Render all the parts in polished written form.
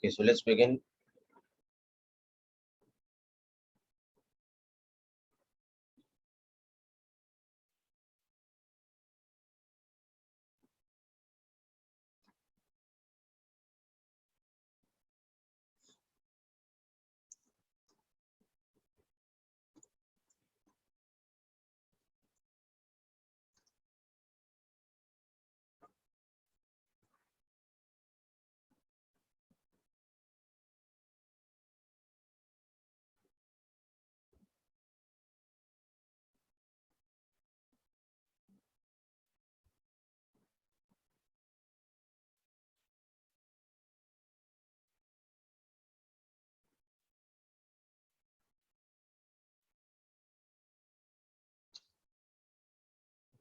Okay, so let's begin.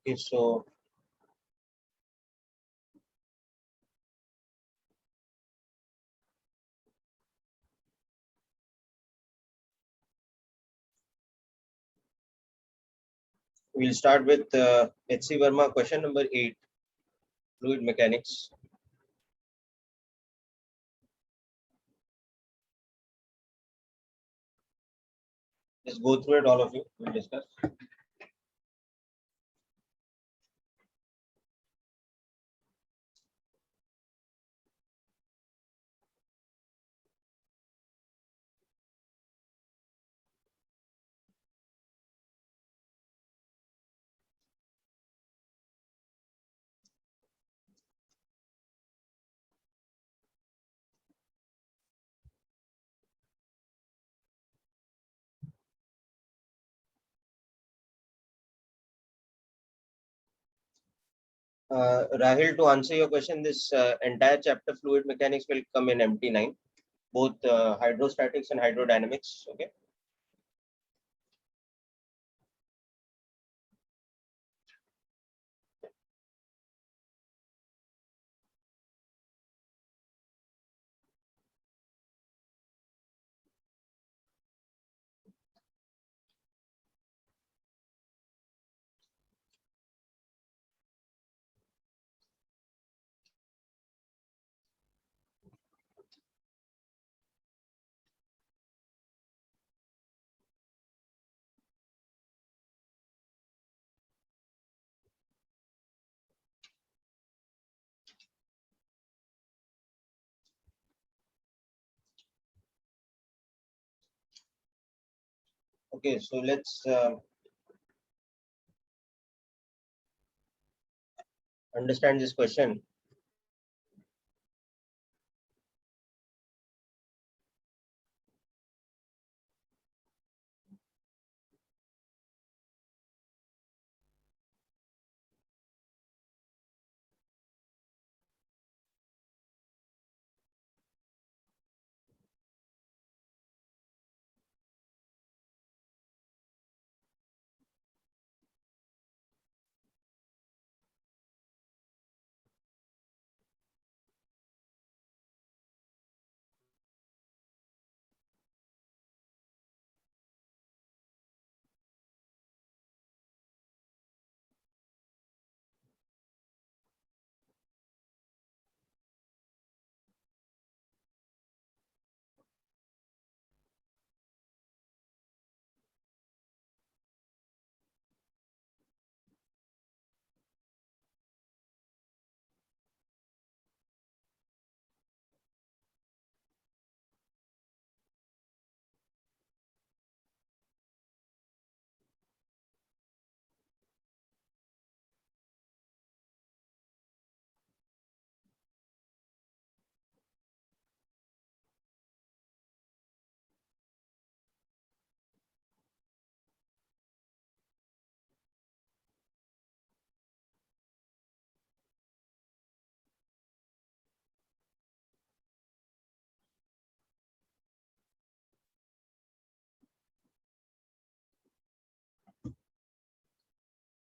Okay, so we'll start with H.C. Verma, question number 8, fluid mechanics. Just go through it, all of you. We'll discuss. Rahil, to answer your question, this entire chapter fluid mechanics will come in MT9, both hydrostatics and hydrodynamics. Okay. Okay, so let's understand this question.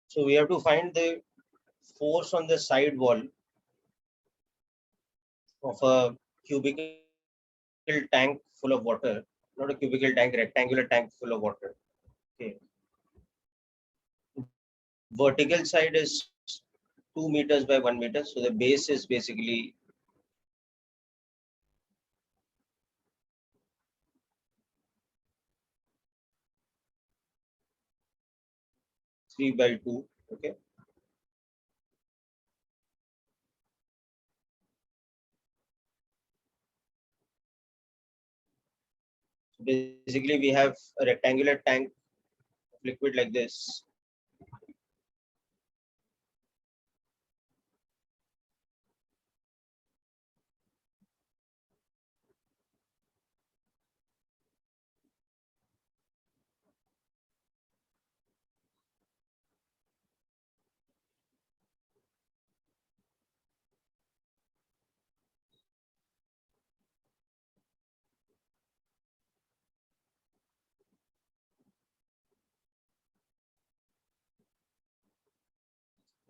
So we have to find the force on the side wall of a cubicle tank full of water, not a cubicle tank, rectangular tank full of water. Okay. Vertical side is 2 meters by 1 meter. So the base is basically 3 by 2. Okay. So basically, we have a rectangular tank of liquid like this.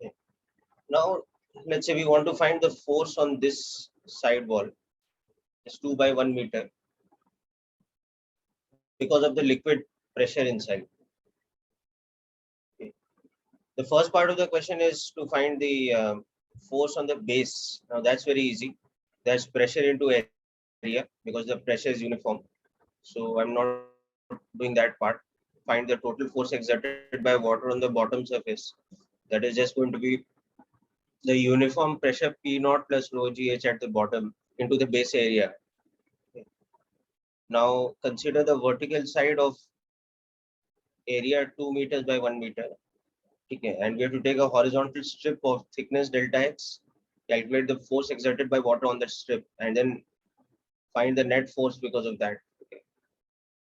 Okay. Now, let's say we want to find the force on this side wall. It's 2 by 1 meter because of the liquid pressure inside. Okay. The first part of the question is to find the force on the base. Now that's very easy. There's pressure into area because the pressure is uniform. So I'm not doing that part. Find the total force exerted by water on the bottom surface. That is just going to be the uniform pressure P naught plus rho GH at the bottom into the base area. Okay. Now consider the vertical side of area 2 meters by 1 meter. Okay. And we have to take a horizontal strip of thickness delta x, calculate the force exerted by water on that strip, and then find the net force because of that. Okay.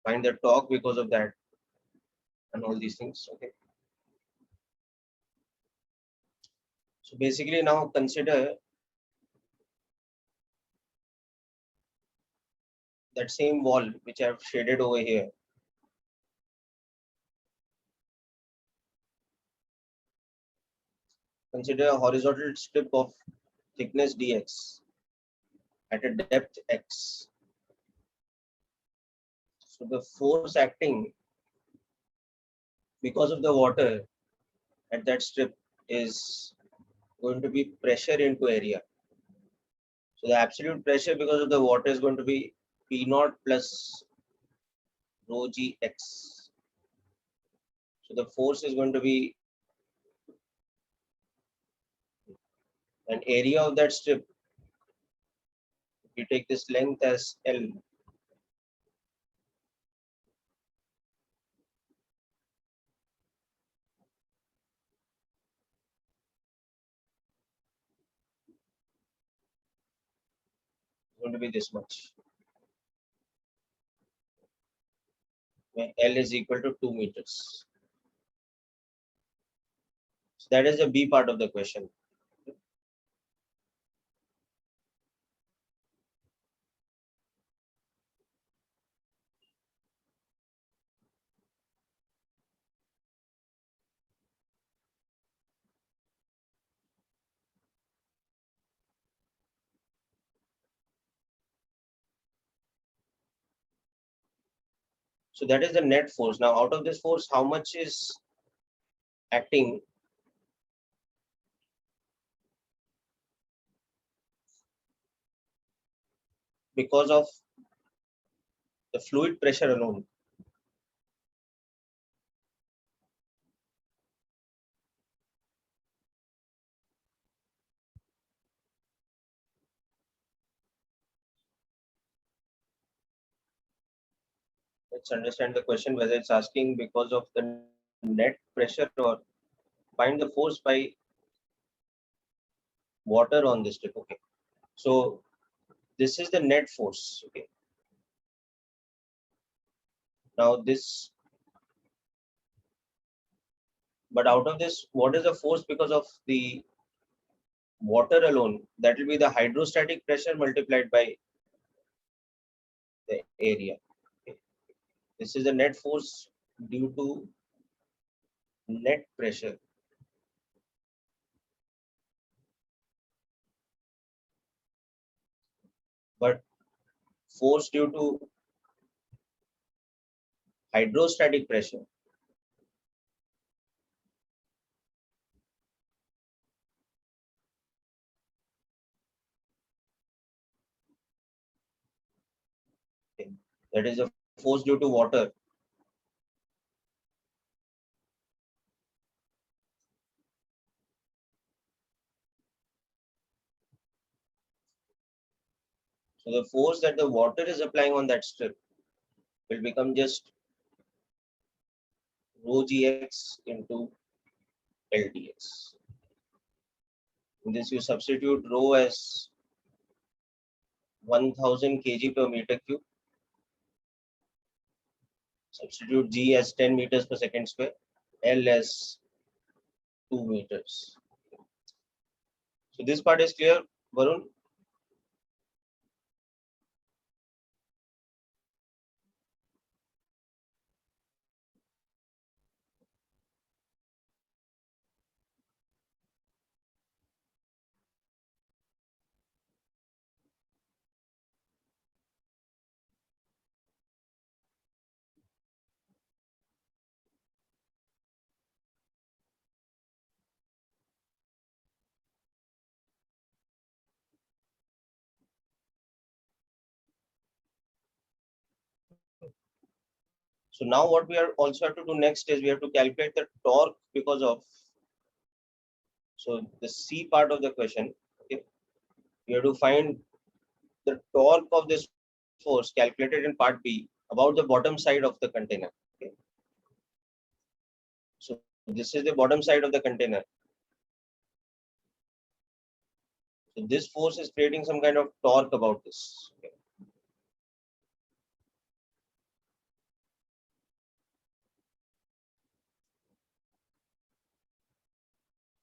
Find the torque because of that, and all these things. Okay. So basically now consider that same wall which I've shaded over here. Consider a horizontal strip of thickness dx at a depth x. So the force acting because of the water at that strip is going to be pressure into area. So the absolute pressure because of the water is going to be P naught plus rho gx. So the force is going to be an area of that strip. If you take this length as L, it's going to be this much, where L is equal to 2 meters. So that is the B part of the question. So that is the net force. Now out of this force, how much is acting because of the fluid pressure alone? Let's understand the question whether it's asking because of the net pressure or find the force by water on this strip. Okay. So this is the net force. Okay. Now this, but out of this, what is the force because of the water alone? That will be the hydrostatic pressure multiplied by the area. Okay. This is the net force due to net pressure. But force due to hydrostatic pressure, okay, that is the force due to water, So the force that the water is applying on that strip will become just rho gx into LDX. In this, you substitute rho as 1000 kg per meter cube, substitute g as 10 meters per second square, L as 2 meters. So this part is clear, Varun? So now what we are also have to do next is we have to calculate the torque because of, so the C part of the question, okay, we have to find the torque of this force calculated in part B about the bottom side of the container. Okay. So this is the bottom side of the container. So this force is creating some kind of torque about this. Okay.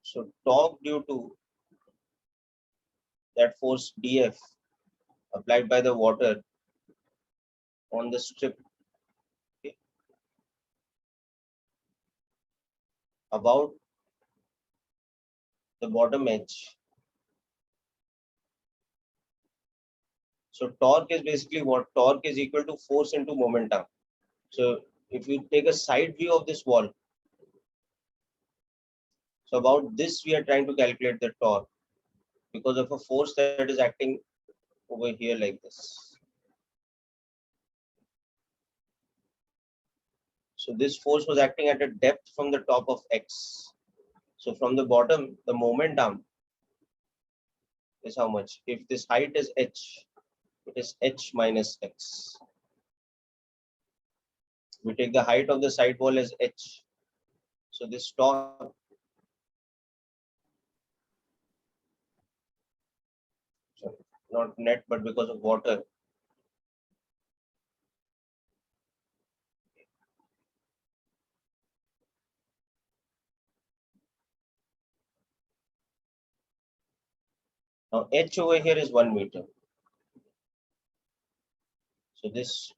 So torque due to that force dF applied by the water on the strip, okay, about the bottom edge. So torque is basically what? Torque is equal to force into momentum. So if you take a side view of this wall, so about this we are trying to calculate the torque because of a force that is acting over here like this. So this force was acting at a depth from the top of X. So from the bottom, the momentum is how much? If this height is H, it is H minus X. We take the height of the side wall as H. So this torque, sorry, not net, but because of water, now H over here is 1 meter. So this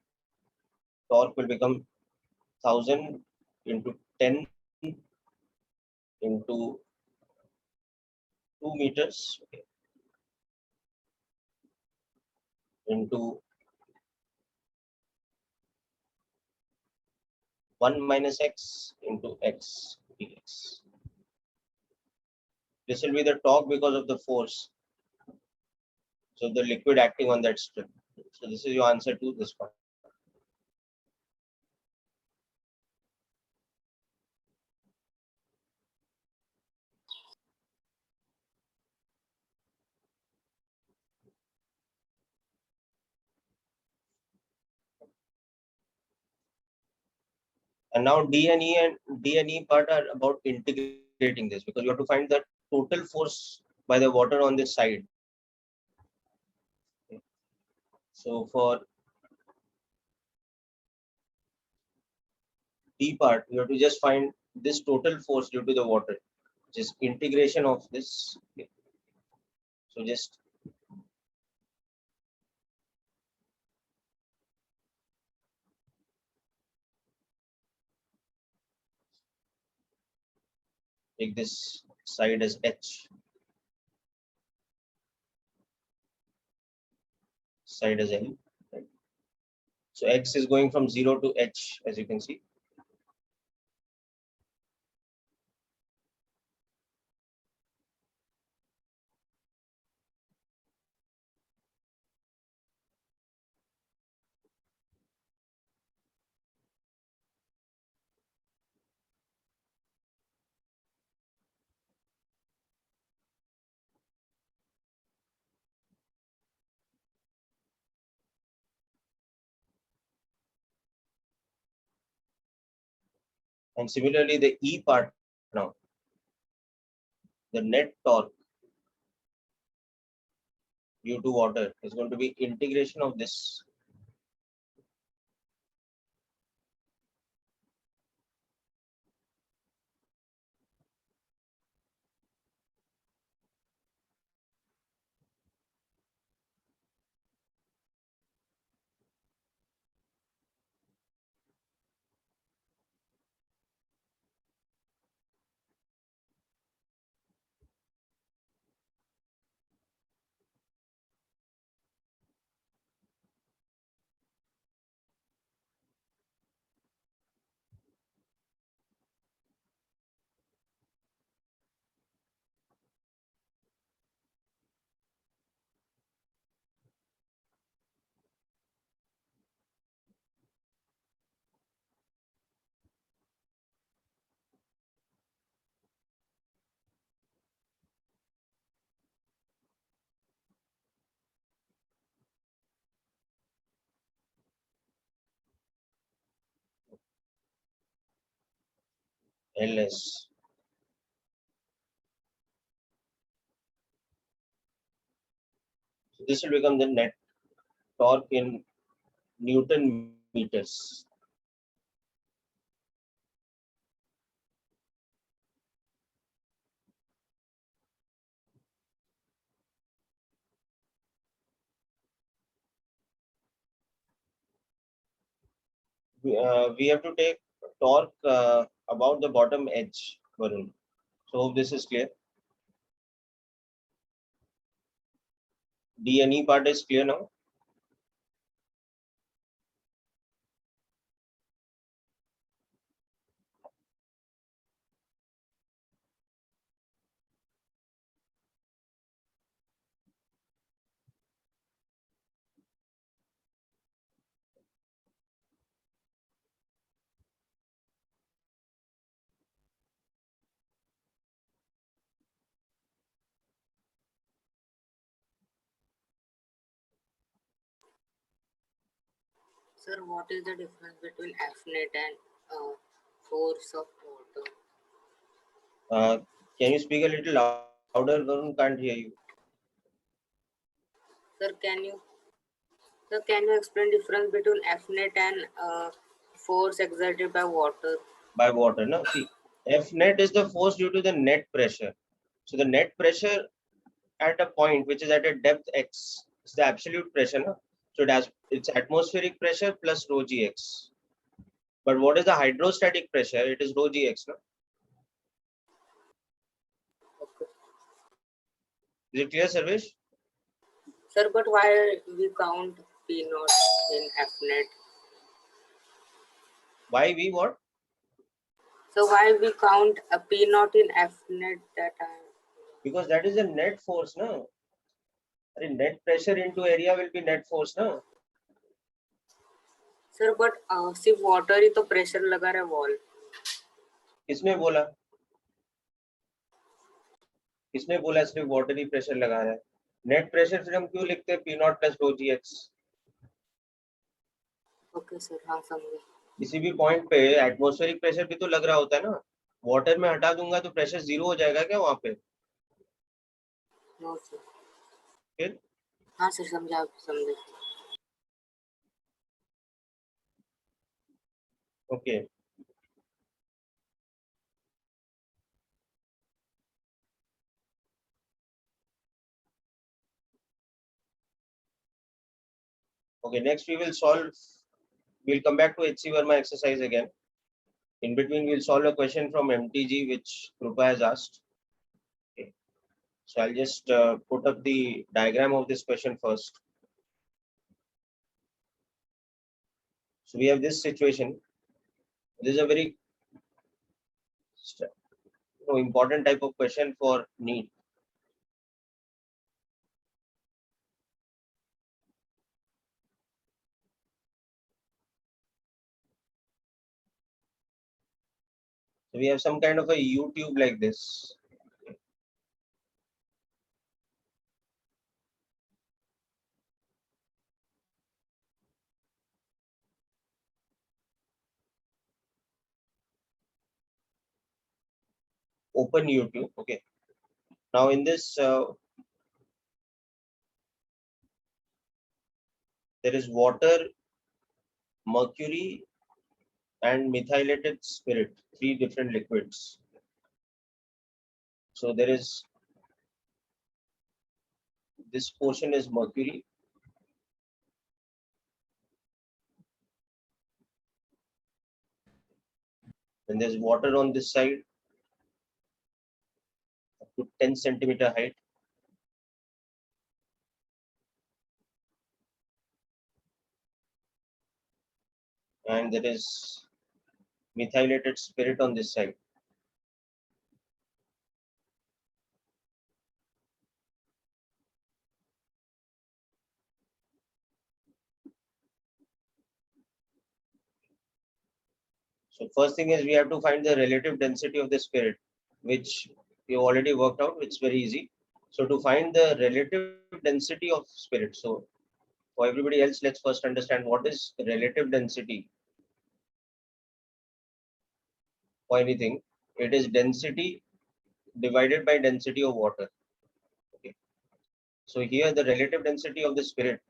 torque will become 1000 into 10 into 2 meters, okay, into 1 minus X into X dx. This will be the torque because of the force. So the liquid acting on that strip. So this is your answer to this part. And now D and E part are about integrating this because you have to find the total force by the water on this side. Okay. So for D part, you have to just find this total force due to the water, which is integration of this. Okay. So just take this side as H, side as L. Right? So X is going from 0 to H, as you can see. And similarly, the E part now, the net torque due to water is going to be integration of this LS. So this will become the net torque in Newton meters. We have to take torque about the bottom edge, Varun. So hope this is clear. D and E part is clear now. Sir, what is the difference between Fnet and force of water? Can you speak a little louder, Varun? Can't hear you. Sir, can you explain difference between Fnet and force exerted by water? By water, no? See, F net is the force due to the net pressure. So the net pressure at a point which is at a depth x is the absolute pressure, no? So it's atmospheric pressure plus rho gx. But what is the hydrostatic pressure? It is rho gx, no? Okay. Is it clear, Sarvesh? Sir, but why we count P naught in Fnet? Why we what? So why we count a P naught in Fnet that time? Because that is the net force, no? Net pressure into area will be net force, no? Sir but सिर्फ water ही तो pressure लगा रहा है wall. किसने बोला? किसने बोला सिर्फ वाटर ही प्रेशर लगा रहा है? नेट प्रेशर फिर हम क्यों लिखते हैं P naught plus rho G X? Okay sir, हाँ समझे. किसी भी पॉइंट पे एटमॉस्फेरिक प्रेशर भी तो लग रहा होता है ना. वाटर में हटा दूंगा तो प्रेशर जीरो हो जाएगा क्या वहां पे? No sir. फिर हाँ सर, समझा, समझे. Okay. Okay, next we'll come back to HC Verma exercise again. In between, we'll solve a question from MTG which Krupa has asked. Okay. So I'll just put up the diagram of this question first. So we have this situation. This is a very important type of question for NEET. So we have some kind of a U-tube like this. open YouTube. Okay. Now in this, there is water, mercury, and methylated spirit, three different liquids. So there is, this portion is mercury, and there's water on this side up to 10 centimeter height, and there is methylated spirit on this side. So first thing is we have to find the relative density of the spirit, which we already worked out, which is very easy. So to find the relative density of spirit, so for everybody else, let's first understand what is relative density for anything. It is density divided by density of water. Okay. So here the relative density of the spirit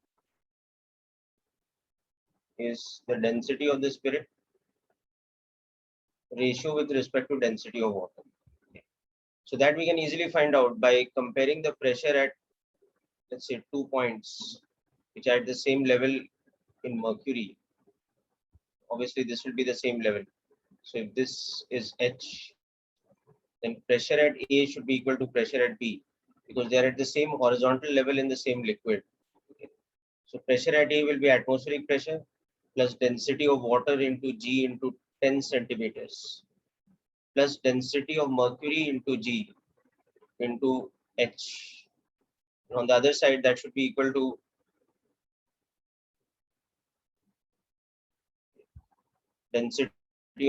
is the density of the spirit ratio with respect to density of water. Okay. So that we can easily find out by comparing the pressure at, let's say, 2 points which are at the same level in mercury. Obviously this will be the same level. So if this is H, then pressure at A should be equal to pressure at B, because they are at the same horizontal level in the same liquid. Okay. So pressure at A will be atmospheric pressure plus density of water into G into 10 centimeters plus density of mercury into G into H. And on the other side, that should be equal to density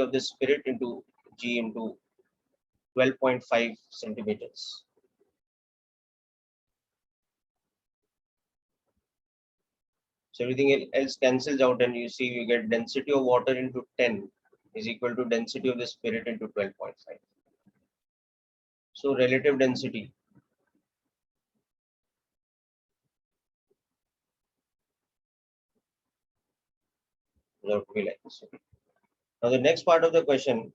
of the spirit into G into 12.5 centimeters. So everything else cancels out, and you see you get density of water into 10 is equal to density of the spirit into 12.5. So relative density. That would be like this. Now the next part of the question,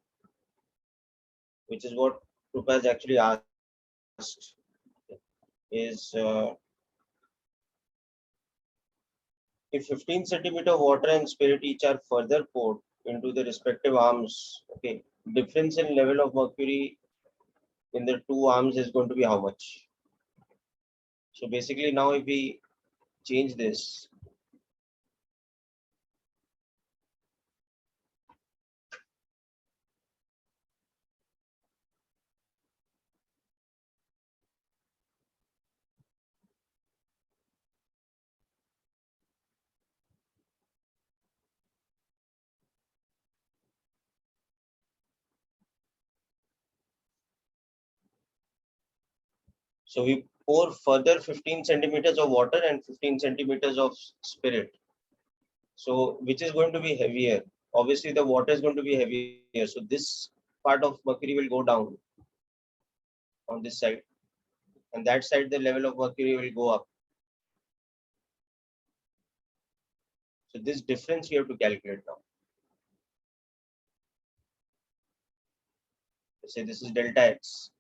which is what Krupa has actually asked, is if 15 centimeter water and spirit each are further poured into the respective arms, okay, difference in level of mercury in the two arms is going to be how much? So basically now if we change this, so we pour further 15 centimeters of water and 15 centimeters of spirit. So which is going to be heavier? Obviously the water is going to be heavier. So this part of mercury will go down on this side, and that side the level of mercury will go up. So this difference we have to calculate now. Let's say this is delta X,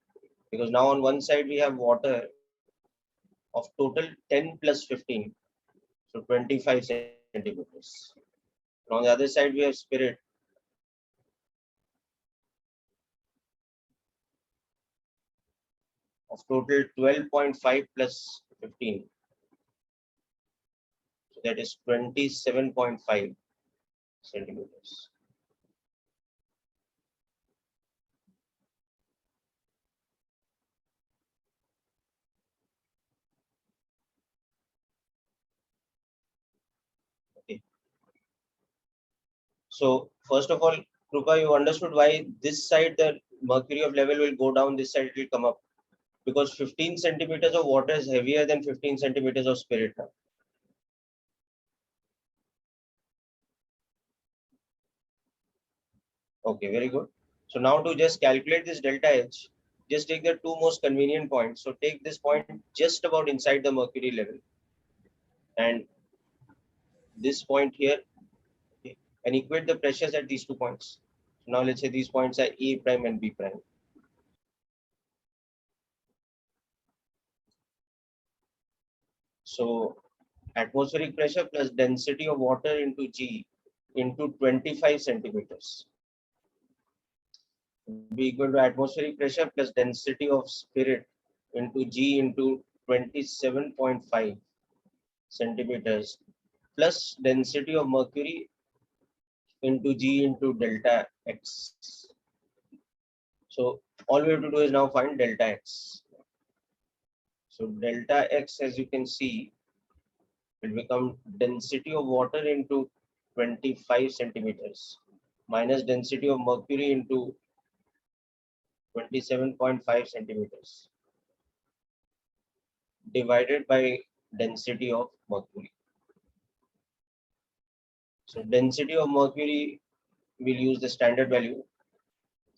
because now on one side we have water of total 10 plus 15, so 25 centimeters. And on the other side we have spirit of total 12.5 plus 15, so that is 27.5 centimeters. Okay. So first of all, Krupa, you understood why this side the mercury of level will go down, this side it will come up, because 15 centimeters of water is heavier than 15 centimeters of spirit now. Okay, very good. So now to just calculate this delta H, just take the two most convenient points. So take this point just about inside the mercury level and this point here, okay, and equate the pressures at these 2 points. So now let's say these points are A prime and B prime. So atmospheric pressure plus density of water into G into 25 centimeters be equal to atmospheric pressure plus density of spirit into G into 27.5 centimeters plus density of mercury into G into delta X. So all we have to do is now find delta X. So delta X, as you can see, will become density of water into 25 centimeters minus density of mercury into 27.5 centimeters divided by density of mercury. So density of mercury, we'll use the standard value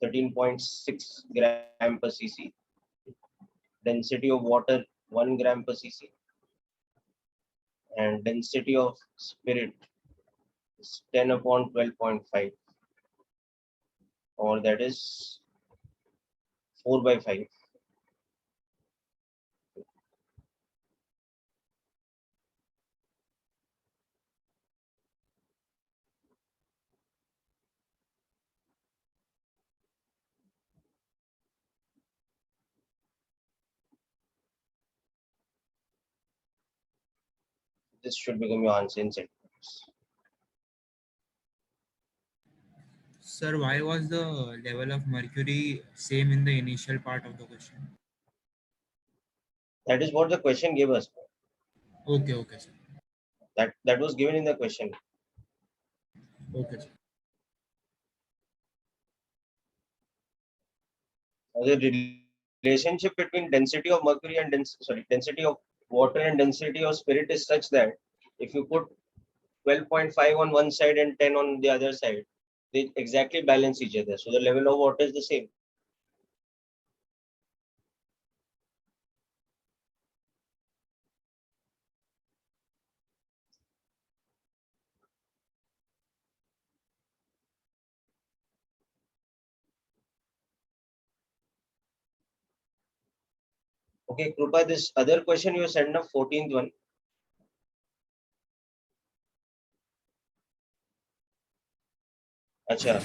13.6 gram per cc. Density of water 1 gram per cc. And density of spirit is 10 upon 12.5, or that is 4 by 5. This should become your answer in centimeters. Sir, why was the level of mercury same in the initial part of the question? That is what the question gave us. Okay, okay, sir. That was given in the question. Okay, sir. The relationship between density of mercury and density of water and density of spirit is such that if you put 12.5 on one side and 10 on the other side, they exactly balance each other. So the level of water is the same. Okay, Krupa, this other question you sent up, 14th one. Acha.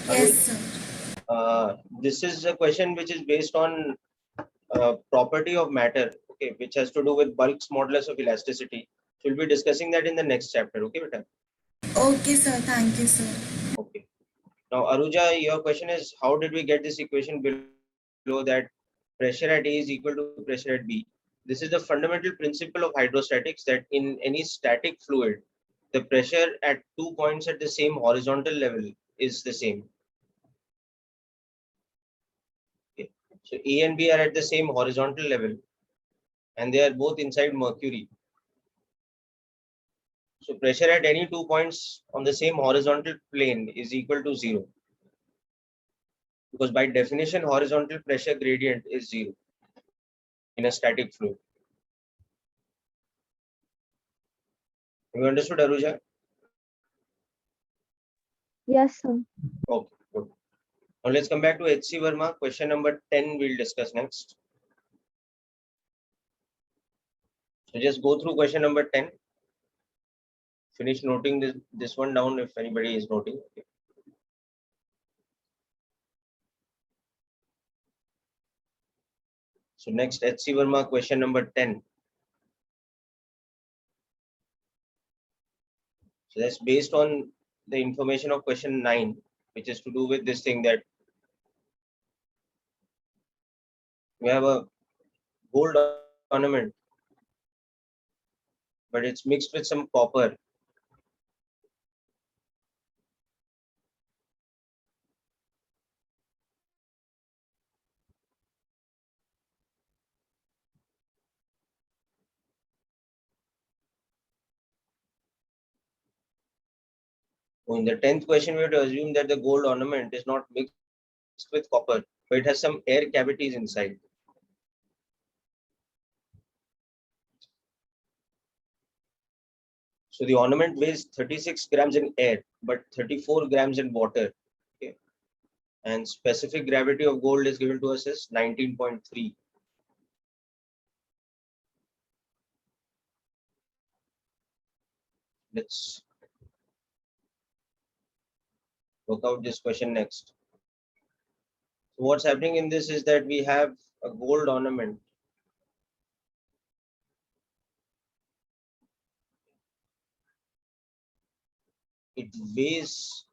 Yes, sir. This is a question which is based on property of matter, okay, which has to do with Bulk's modulus of elasticity. So we'll be discussing that in the next chapter, okay, beta? Okay, sir. Thank you, sir. Okay. Now, Aruja, your question is, how did we get this equation below that pressure at A is equal to pressure at B? This is the fundamental principle of hydrostatics, that in any static fluid, the pressure at 2 points at the same horizontal level is the same. Okay. So A and B are at the same horizontal level and they are both inside mercury. So pressure at any 2 points on the same horizontal plane is equal to 0. Because by definition, horizontal pressure gradient is 0 in a static fluid. Have you understood, Aruja? Yes, sir. Okay, good. Now let's come back to H.C. Verma. Question number 10 we'll discuss next. So just go through question number 10. Finish noting this one down if anybody is noting. Okay. So next, H.C. Verma, question number 10. So that's based on the information of question 9, which is to do with this thing that we have a gold ornament, but it's mixed with some copper. So in the 10th question, we have to assume that the gold ornament is not mixed with copper. but it has some air cavities inside. So the ornament weighs 36 grams in air, but 34 grams in water. Okay. And specific gravity of gold is given to us as 19.3. Let's work out this question next. So what's happening in this is that we have a gold ornament. It weighs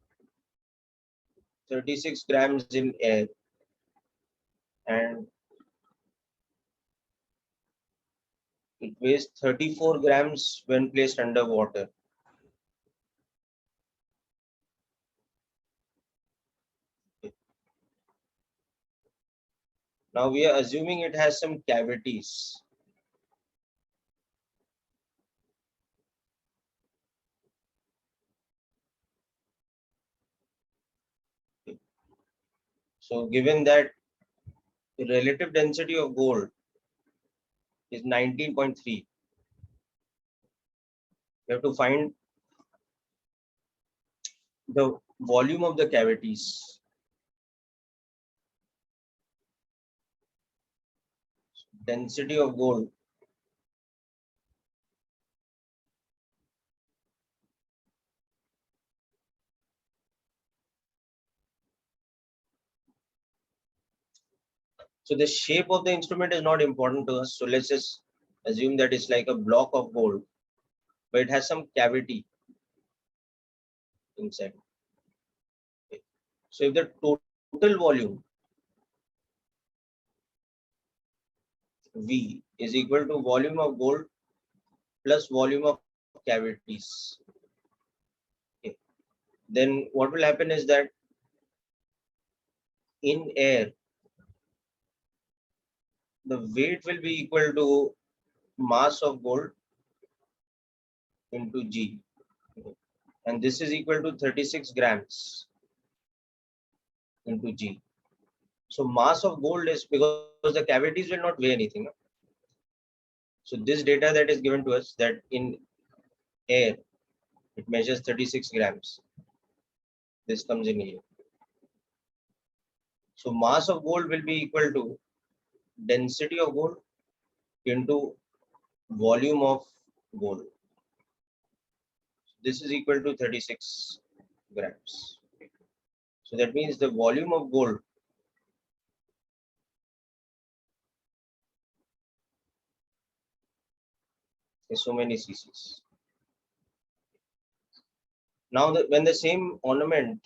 36 grams in air and it weighs 34 grams when placed under water. Now we are assuming it has some cavities. So given that the relative density of gold is 19.3, we have to find the volume of the cavities. Density of gold so the shape of the instrument is not important to us. So let's just assume that it's like a block of gold, but it has some cavity inside. Okay. So if the total volume V is equal to volume of gold plus volume of cavities, okay, then what will happen is that in air, the weight will be equal to mass of gold into G. And this is equal to 36 grams into G. So mass of gold is because the cavities will not weigh anything. So this data that is given to us that in air, it measures 36 grams. This comes in here. So mass of gold will be equal to density of gold into volume of gold. This is equal to 36 grams. So that means the volume of gold is so many cc's. Now when the same ornament,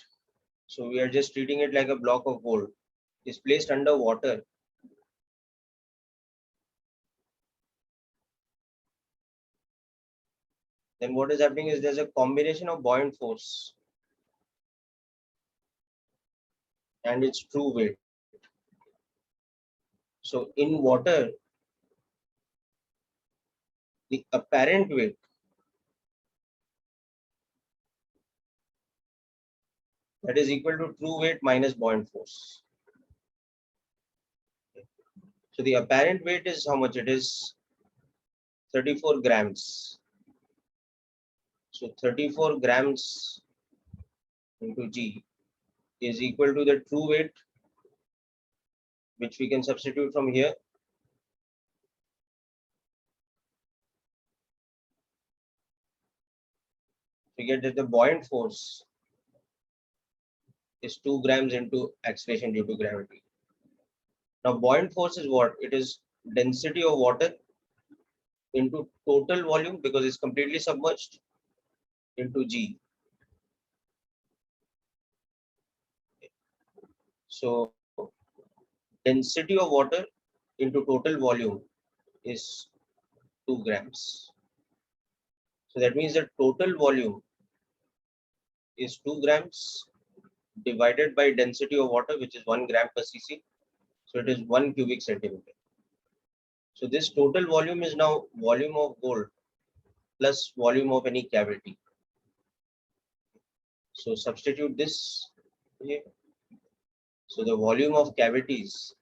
so we are just treating it like a block of gold, is placed under water, then what is happening is there's a combination of buoyant force and its true weight. So in water, the apparent weight that is equal to true weight minus buoyant force. So the apparent weight is how much? It is 34 grams. So 34 grams into G is equal to the true weight, which we can substitute from here. We get that the buoyant force is 2 grams into acceleration due to gravity. Now buoyant force is what? It is density of water into total volume because it's completely submerged into G. So density of water into total volume is 2 grams. So that means the total volume is 2 grams divided by density of water, which is 1 gram per cc. So it is 1 cubic centimeter. So this total volume is now volume of gold plus volume of any cavity. So substitute this here. So the volume of cavities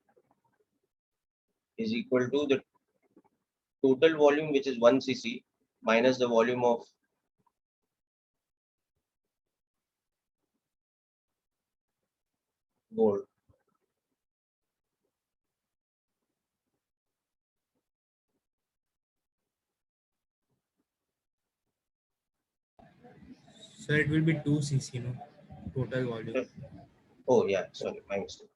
is equal to the total volume, which is 1 cc, minus the volume of gold. So it will be 2 cc, no? Total volume. Oh yeah, sorry, my mistake.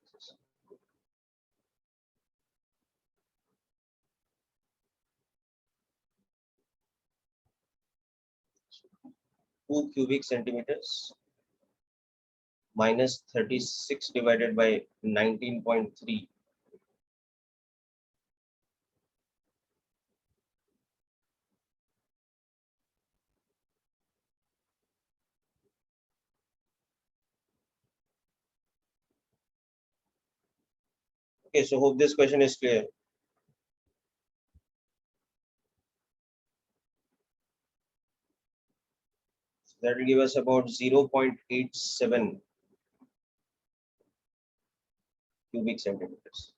2 cubic centimeters minus 36 divided by 19.3. Okay, so hope this question is clear. That will give us about 0.87 cubic centimeters.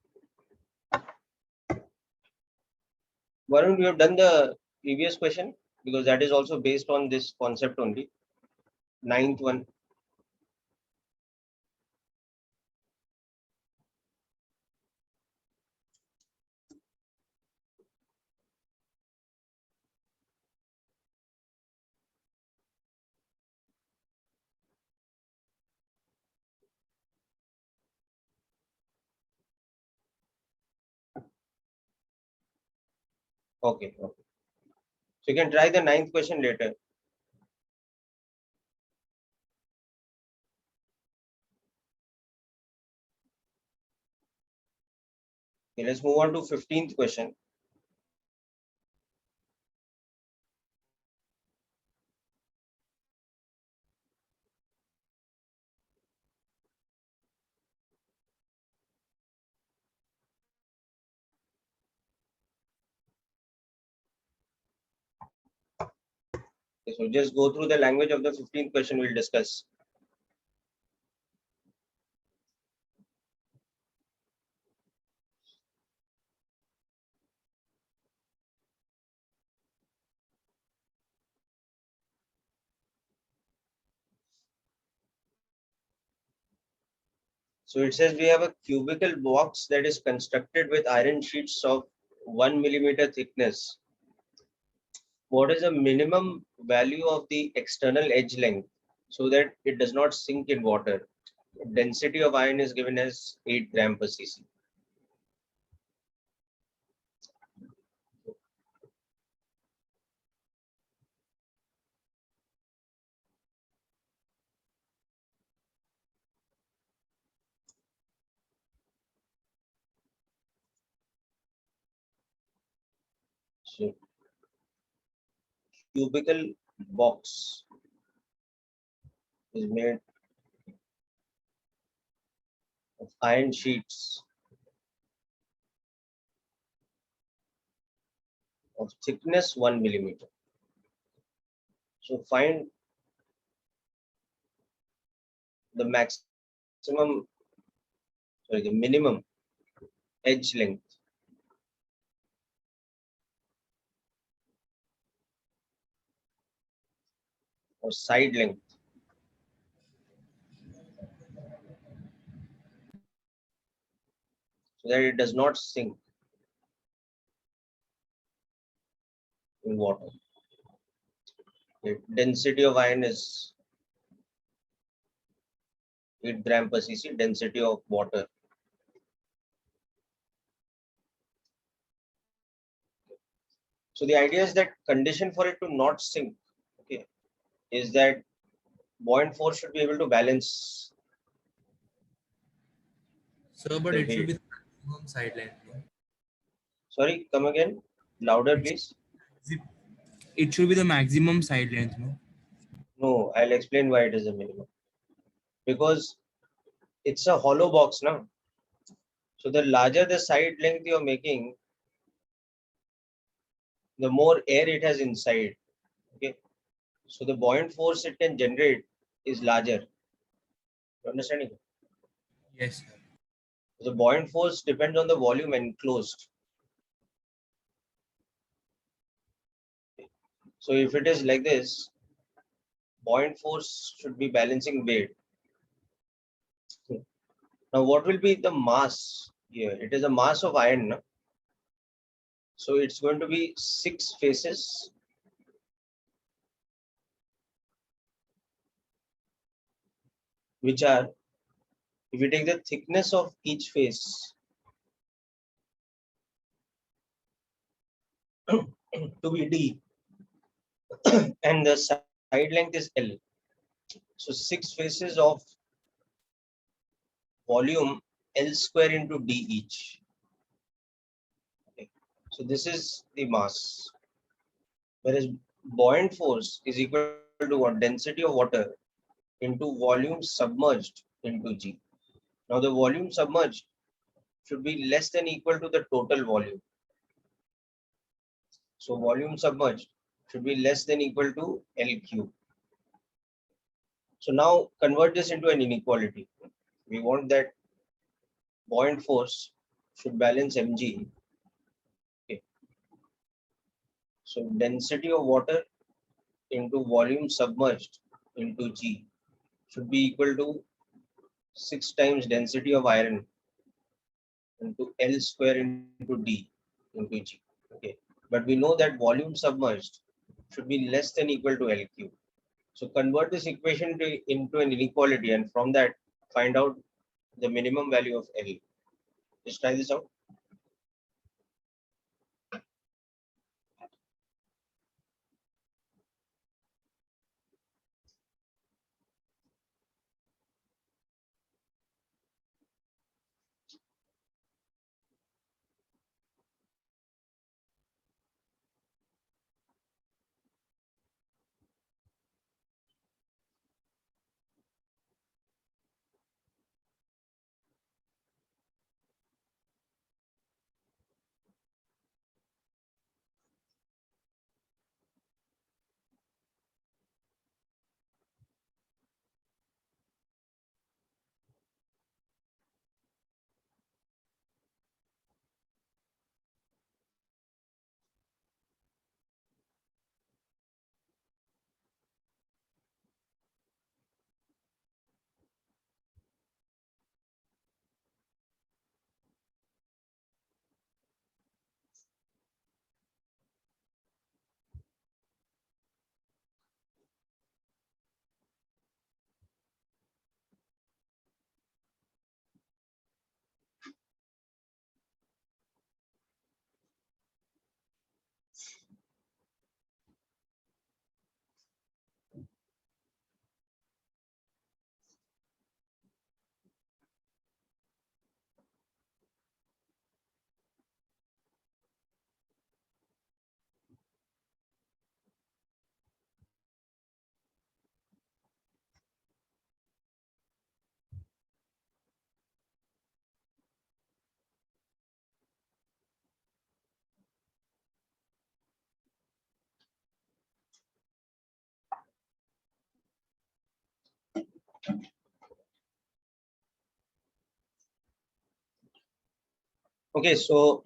Varun, you have done the previous question because that is also based on this concept only. Ninth one. Okay, okay. So you can try the ninth question later. Okay, let's move on to 15th question. Okay, so just go through the language of the 15th question we'll discuss. So it says we have a cubicle box that is constructed with iron sheets of 1 millimeter thickness. What is the minimum value of the external edge length so that it does not sink in water? Density of iron is given as 8 gram per cc. So cubicle box is made of iron sheets of thickness 1 millimeter. So find the the minimum edge length or side length so that it does not sink in water. The density of iron is 8 gram per cc, density of water. So the idea is that condition for it to not sink, okay, is that buoyant force should be able to balance So, but the it should be weight. the maximum side length, no? Sorry, come again, louder, please. It should be the maximum side length, no? No, I'll explain why it is a minimum. Because it's a hollow box now. So the larger the side length you're making, the more air it has inside. Okay. So the buoyant force it can generate is larger. You understanding? Yes, sir. The buoyant force depends on the volume enclosed. So if it is like this, buoyant force should be balancing weight. Now what will be the mass here? It is a mass of iron. No? So it's going to be 6 faces, which are, if you take the thickness of each face to be D and the side length is L. So 6 faces of volume L square into D each. Okay. So this is the mass. Whereas buoyant force is equal to what? Density of water into volume submerged into G. Now the volume submerged should be less than equal to the total volume. So volume submerged should be less than equal to L cube. So now convert this into an inequality. We want that buoyant force should balance mg. Okay. So density of water into volume submerged into G should be equal to 6 times density of iron into L square into D into G. Okay. But we know that volume submerged should be less than equal to L cube. So convert this equation into an inequality, and from that find out the minimum value of L. Just try this out. Okay, so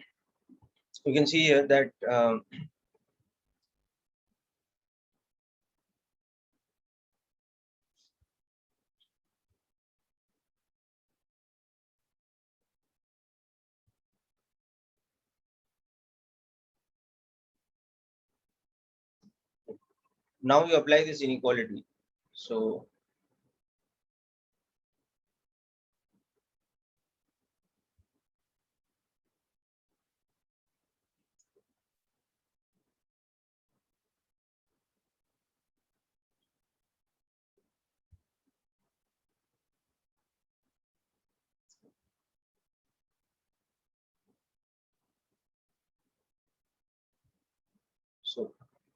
you can see here that now we apply this inequality. So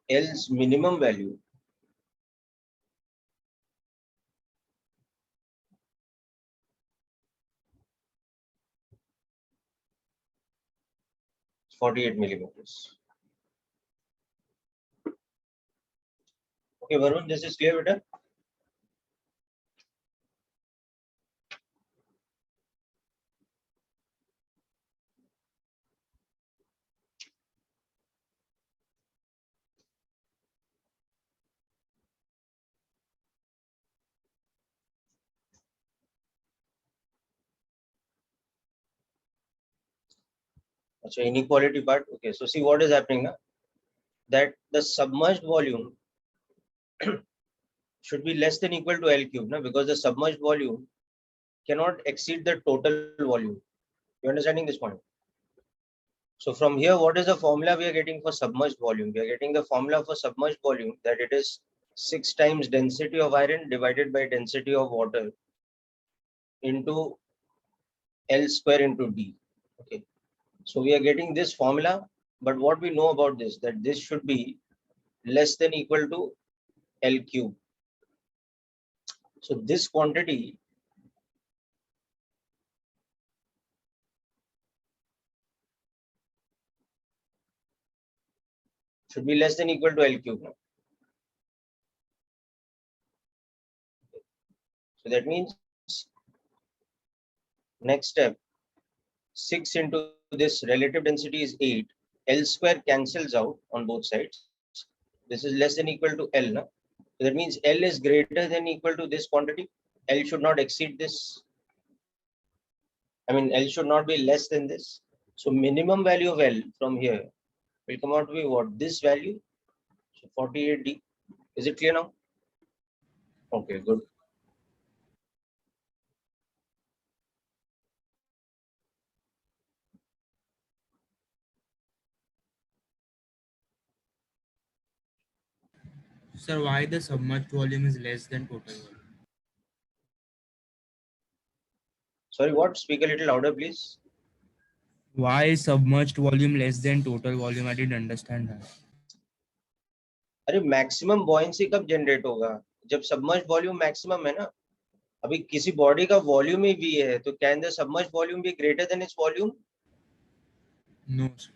L's minimum value is 48 millimeters. Okay, Varun, this is clear, better? So inequality part. Okay, so see what is happening now. That the submerged volume should be less than equal to L cube, now, because the submerged volume cannot exceed the total volume. You understanding this point? So from here, what is the formula we are getting for submerged volume? We are getting the formula for submerged volume, that it is 6 times density of iron divided by density of water into L square into D. Okay. So we are getting this formula, but what we know about this, that this should be less than equal to L cube. So this quantity should be less than equal to L cube now. So that means next step, 6 into this relative density is 8. L square cancels out on both sides. This is less than equal to L. No? So that means L is greater than equal to this quantity. L should not exceed this. I mean, L should not be less than this. So minimum value of L from here will come out to be what? This value. So 48D. Is it clear now? Okay, good. Sir, why the submerged volume is less than total volume? Sorry, what? Speak a little louder, please. Why is submerged volume less than total volume? I didn't understand that. अरे maximum buoyancy कब generate होगा? जब submerge volume maximum है ना. अभी किसी body का volume ही v है, तो can the submerge volume be greater than its volume? No, sir.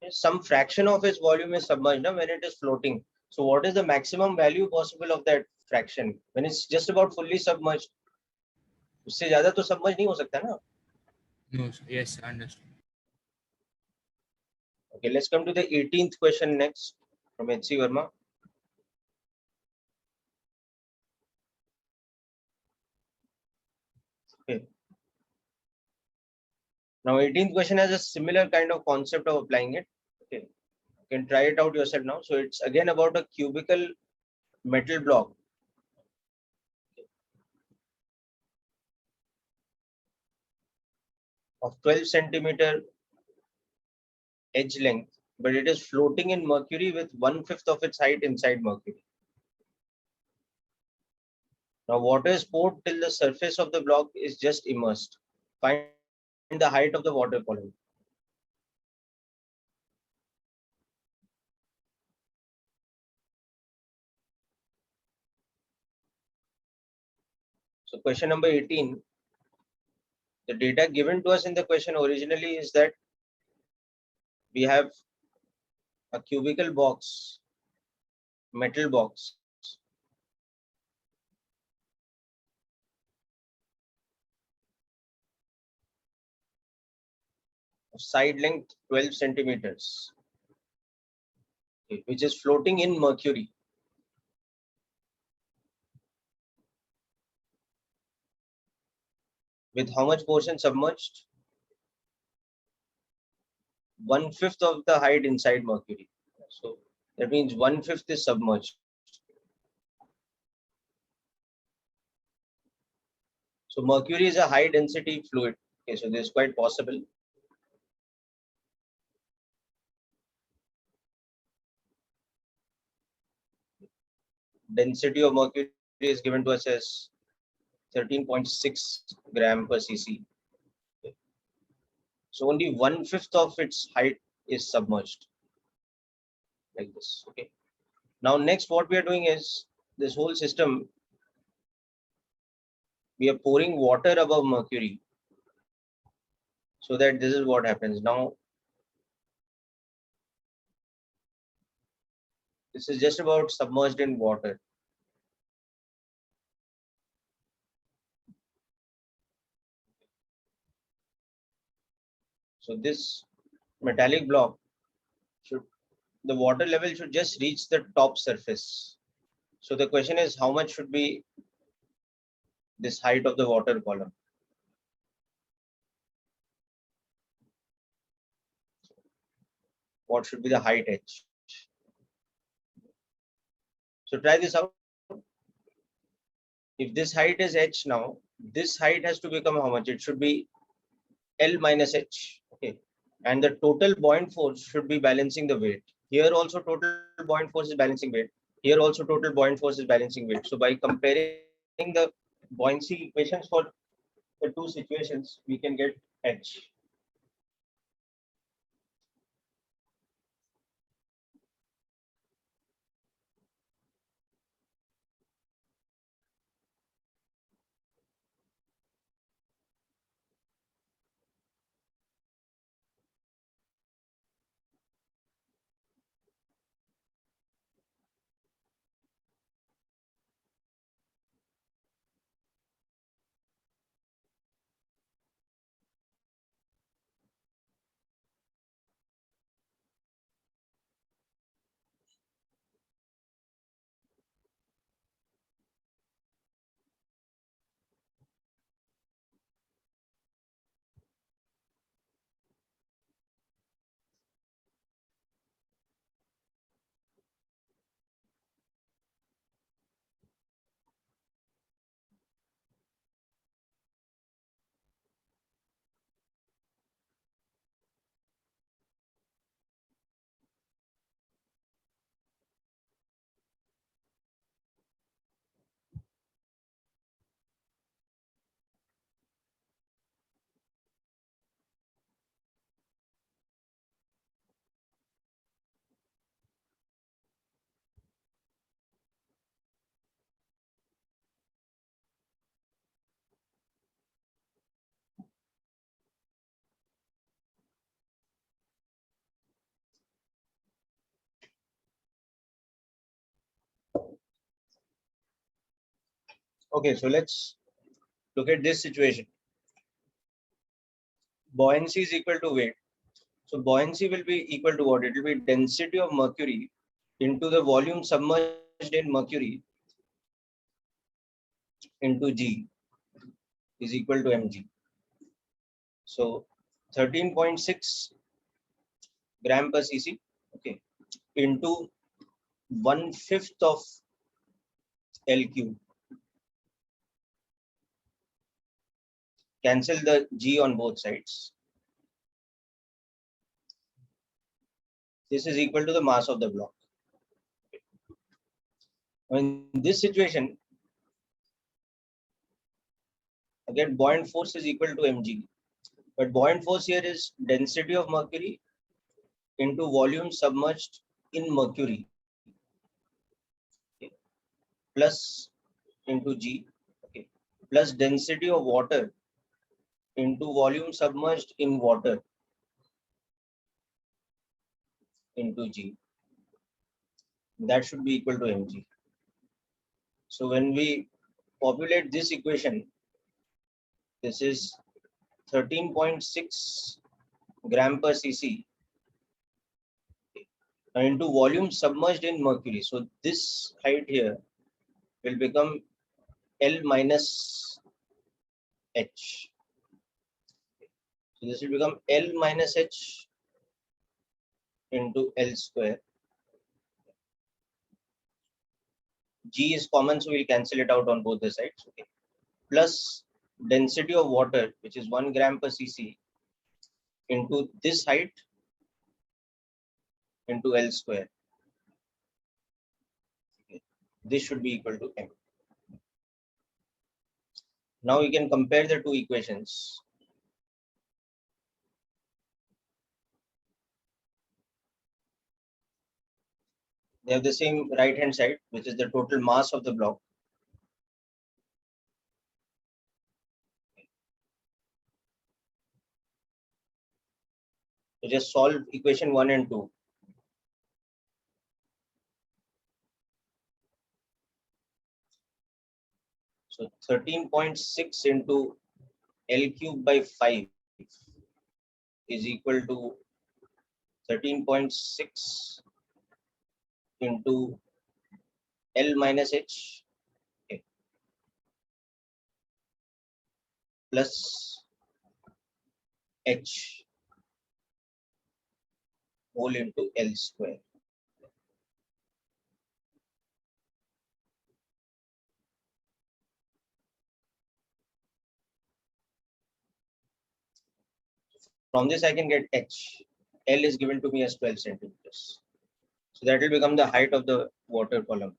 Some fraction of its volume is submerged now when it is floating. So what is the maximum value possible of that fraction when it's just about fully submerged? उससे ज्यादा तो submerge नहीं हो सकता ना. No, sir. Yes, I understand. Okay, let's come to the 18th question next from H.C. Verma. Okay. Now 18th question has a similar kind of concept of applying it. Okay, you can try it out yourself now. So it's again about a cubical metal block. Of 12 centimeter edge length, but it is floating in mercury with 1/5 of its height inside mercury. Now water is poured till the surface of the block is just immersed. Find the height of the water column. So question number 18, the data given to us in the question originally is that we have a cubical box, metal box, of side length 12 centimeters, okay, which is floating in mercury. With how much portion submerged? 1/5 of the height inside mercury. So that means 1/5 is submerged. So mercury is a high density fluid. Okay, so this is quite possible. Density of mercury is given to us as 13.6 gram per cc. Okay. So only 1/5 of its height is submerged, like this. Okay. Now next, what we are doing is this whole system. We are pouring water above mercury, so that this is what happens. Now this is just about submerged in water. So this metallic block should, the water level should just reach the top surface. So the question is, how much should be this height of the water column? what should be the height h. So try this out. If this height is h now, this height has to become how much? It should be L minus h. Okay. And the total buoyant force should be balancing the weight. Here also total buoyant force is balancing weight. Here also total buoyant force is balancing weight. So by comparing the buoyancy equations for the two situations, we can get h. Okay, so let's look at this situation. Buoyancy is equal to weight. So buoyancy will be equal to what? It will be density of mercury into the volume submerged in mercury into G is equal to mg. So 13.6 gram per cc, okay, into 1/5 of L cube. Cancel the G on both sides. This is equal to the mass of the block. In this situation, again, buoyant force is equal to mg. But buoyant force here is density of mercury into volume submerged in mercury, okay, plus into G, okay, plus density of water into volume submerged in water into G. That should be equal to mg. So when we populate this equation, this is 13.6 gram per cc into volume submerged in mercury. So this height here will become L minus h. So this will become L minus h into L square. G is common, so we'll cancel it out on both the sides. Okay. Plus density of water, which is 1 gram per cc, into this height into L square. Okay. This should be equal to m. Now we can compare the two equations. They have the same right hand side, which is the total mass of the block. So just solve equation 1 and 2. So 13.6 into L cube by 5 is equal to 13.6 into L minus h, okay, plus h, whole into L square. From this I can get H. L is given to me as 12 centimeters. So that will become the height of the water column.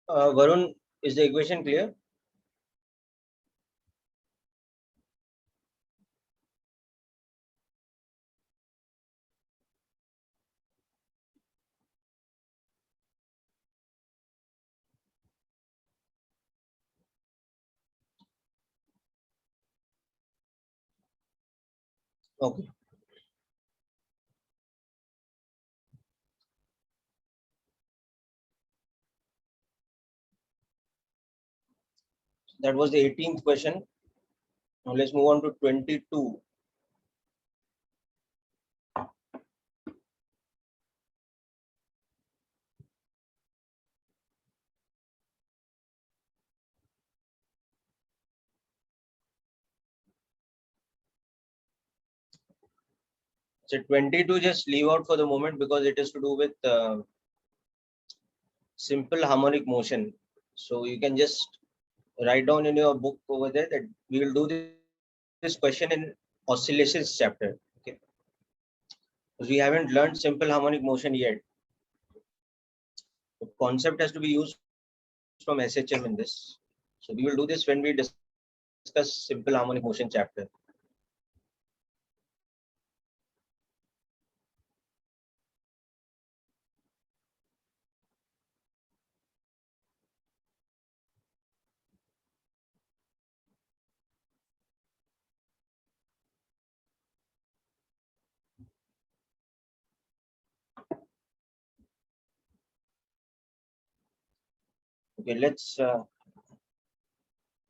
Varun, is the equation clear? Okay. That was the 18th question. Now let's move on to 22. So 22 just leave out for the moment because it is to do with simple harmonic motion. So you can just write down in your book over there that we will do this question in oscillations chapter. Okay. Because we haven't learned simple harmonic motion yet. The concept has to be used from SHM in this. So we will do this when we discuss simple harmonic motion chapter. Okay, let's do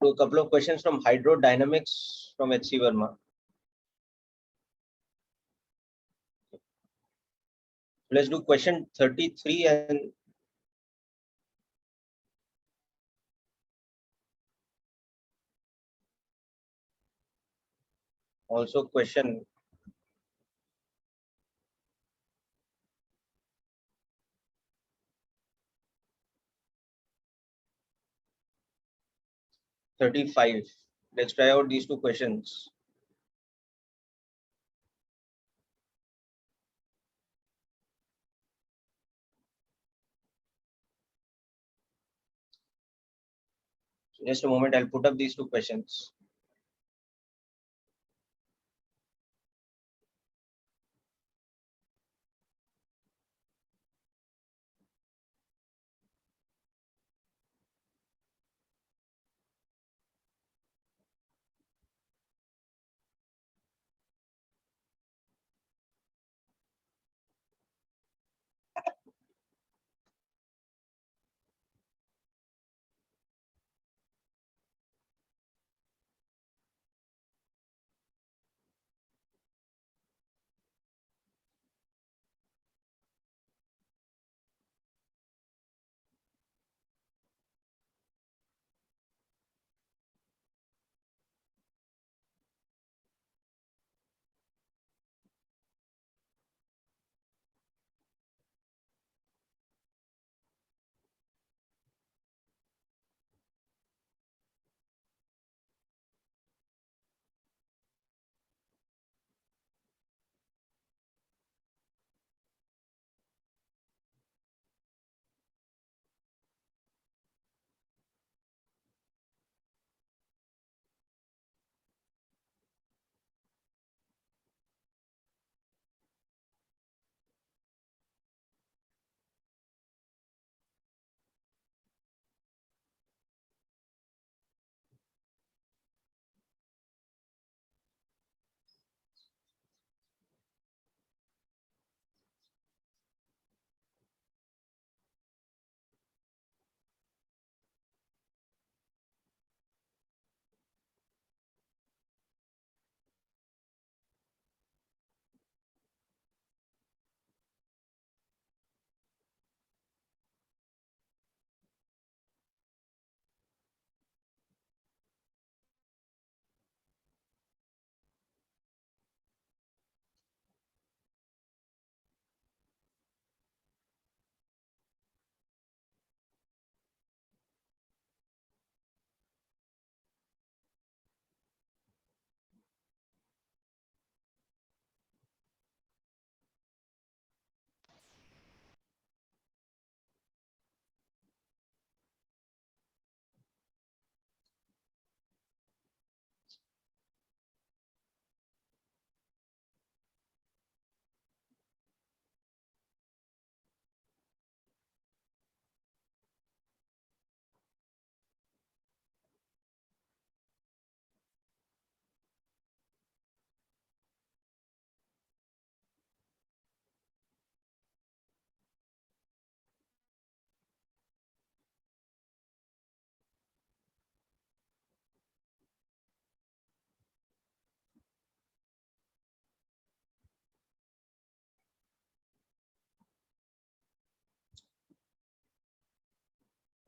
a couple of questions from hydrodynamics from H.C. Verma. Let's do question 33 and also question 35. Let's try out these two questions. So just a moment, I'll put up these two questions.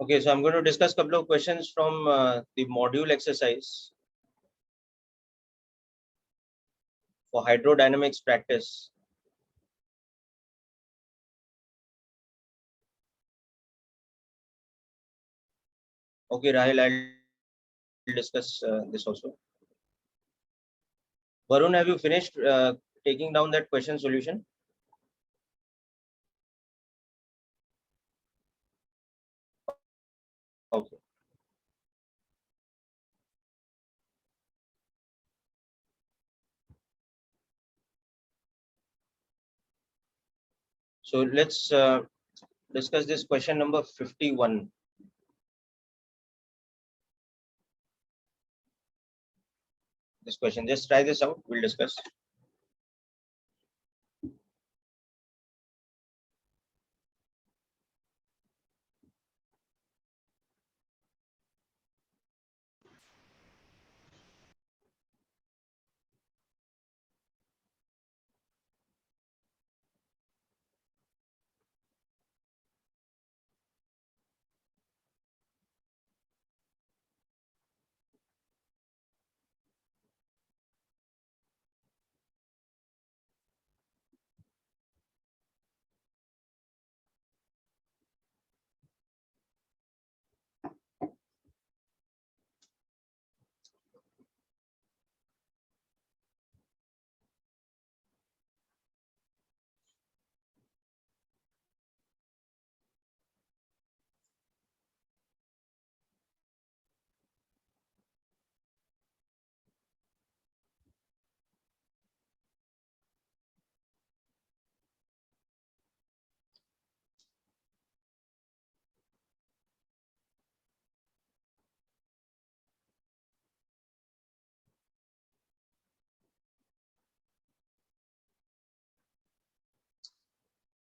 Okay, so I'm going to discuss a couple of questions from the module exercise for hydrodynamics practice. Okay, Rahil, I'll discuss this also. Varun, have you finished taking down that question solution? Okay. So let's discuss this question number 51. This question, just try this out, we'll discuss.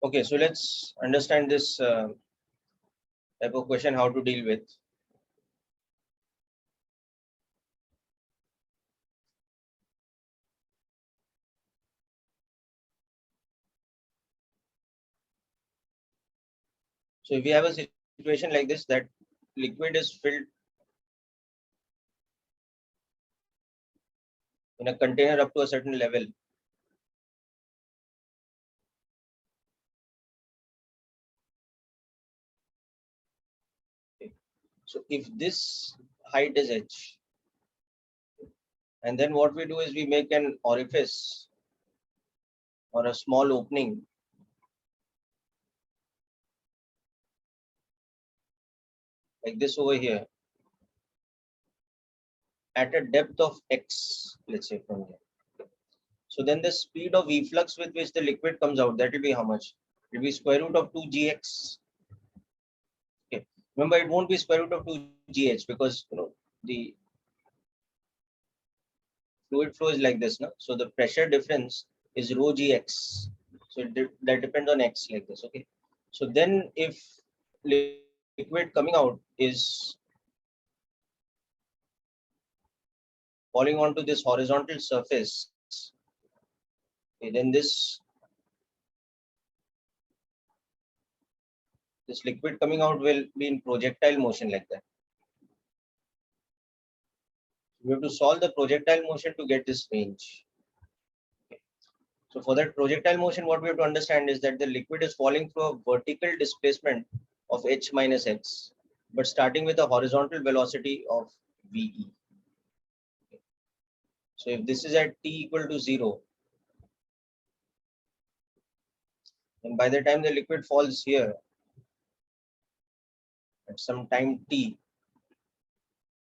Okay, so let's understand this type of question, how to deal with. So if we have a situation like this, that liquid is filled in a container up to a certain level. Okay. So if this height is h, and then what we do is we make an orifice or a small opening like this over here at a depth of x, let's say from here. So then the speed of efflux with which the liquid comes out, that will be how much? It will be square root of 2gx. Okay. Remember, it won't be square root of 2gh because the fluid flow is like this, no? So the pressure difference is rho gx. So that depends on x like this. Okay. So then if liquid coming out is falling onto this horizontal surface, okay, then this liquid coming out will be in projectile motion like that. We have to solve the projectile motion to get this range. Okay. So for that projectile motion, what we have to understand is that the liquid is falling through a vertical displacement of h minus x, but starting with a horizontal velocity of ve. Okay. So if this is at t equal to 0, and by the time the liquid falls here at some time t,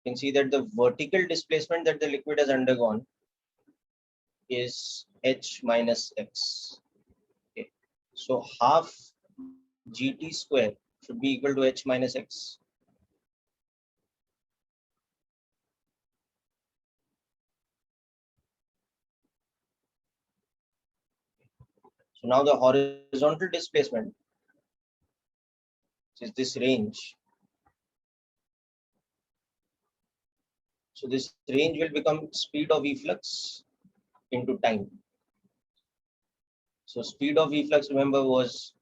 you can see that the vertical displacement that the liquid has undergone is h minus x. Okay. So half gt square should be equal to h minus x. So now the horizontal displacement, which is this range, so this range will become speed of efflux into time. So speed of efflux, remember, was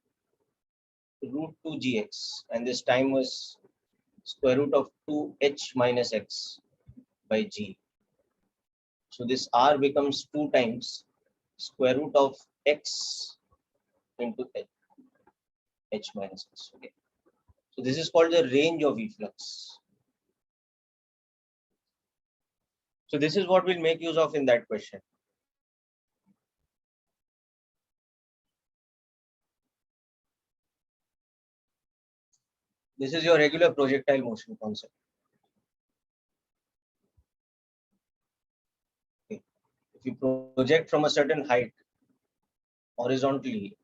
root 2 gx, and this time was square root of 2h minus x by g. So this r becomes 2 times square root of x into h minus x. Okay. So this is called the range of efflux. So this is what we'll make use of in that question. This is your regular projectile motion concept. Okay. If you project from a certain height horizontally,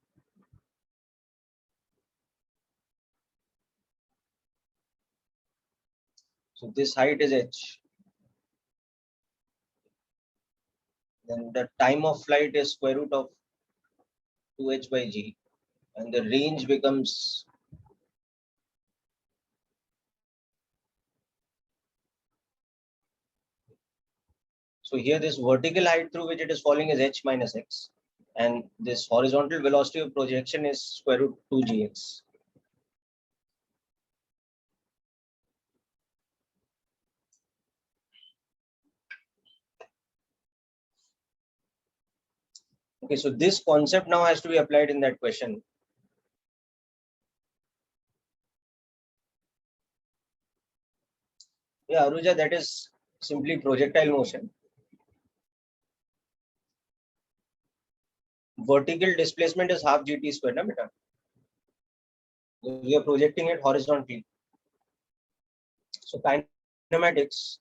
so this height is h, then the time of flight is square root of 2h by g, and the range becomes so here this vertical height through which it is falling is h minus x, and this horizontal velocity of projection is square root 2gx. Okay, so this concept now has to be applied in that question. Yeah, Aruja, that is simply projectile motion. Vertical displacement is half gt square, na beta? We are projecting it horizontally. So kinematics,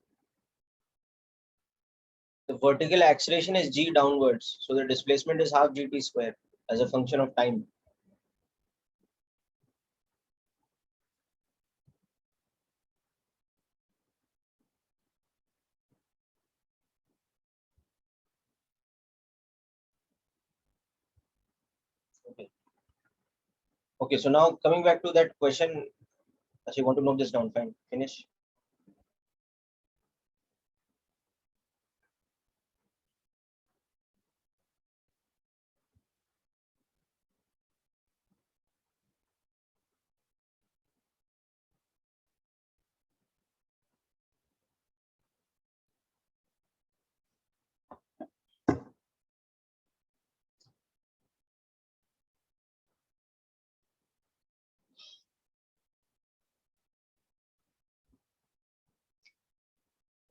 the vertical acceleration is g downwards. So the displacement is half gt square as a function of time. Okay. Okay, so now coming back to that question, as you want to note this down, fine, finish.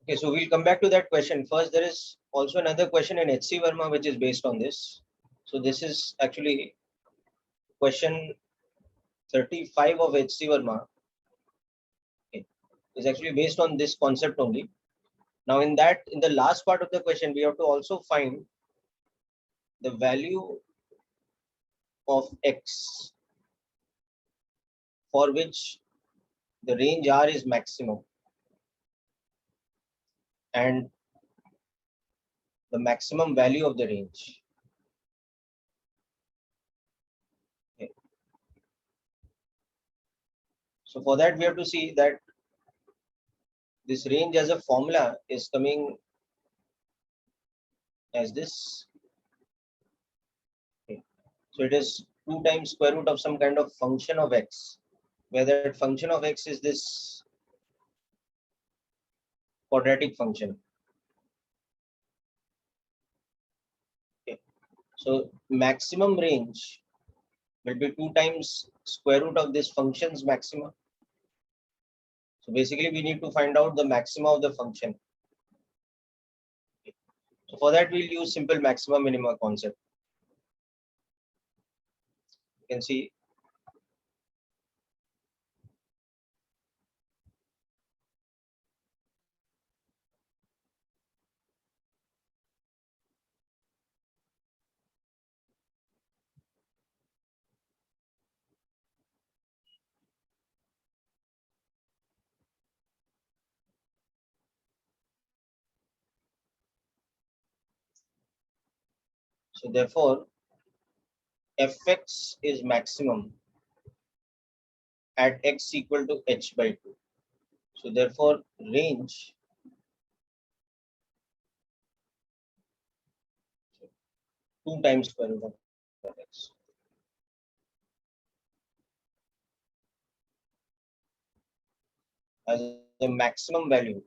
Okay, so we'll come back to that question. First, there is also another question in HC Verma which is based on this. So this is actually question 35 of HC Verma. Okay, is actually based on this concept only. Now in the last part of the question, we have to also find the value of x for which the range R is maximum and the maximum value of the range. Okay. So for that, we have to see that this range as a formula is coming as this. Okay. So it is 2 times square root of some kind of function of x, where that function of x is this quadratic function. Okay. So maximum range will be 2 times square root of this function's maxima. So basically, we need to find out the maxima of the function. Okay. So for that, we'll use simple maxima minima concept. You can see so therefore, fx is maximum at x equal to h by 2. So therefore, range 2 times square root of x. as a maximum value.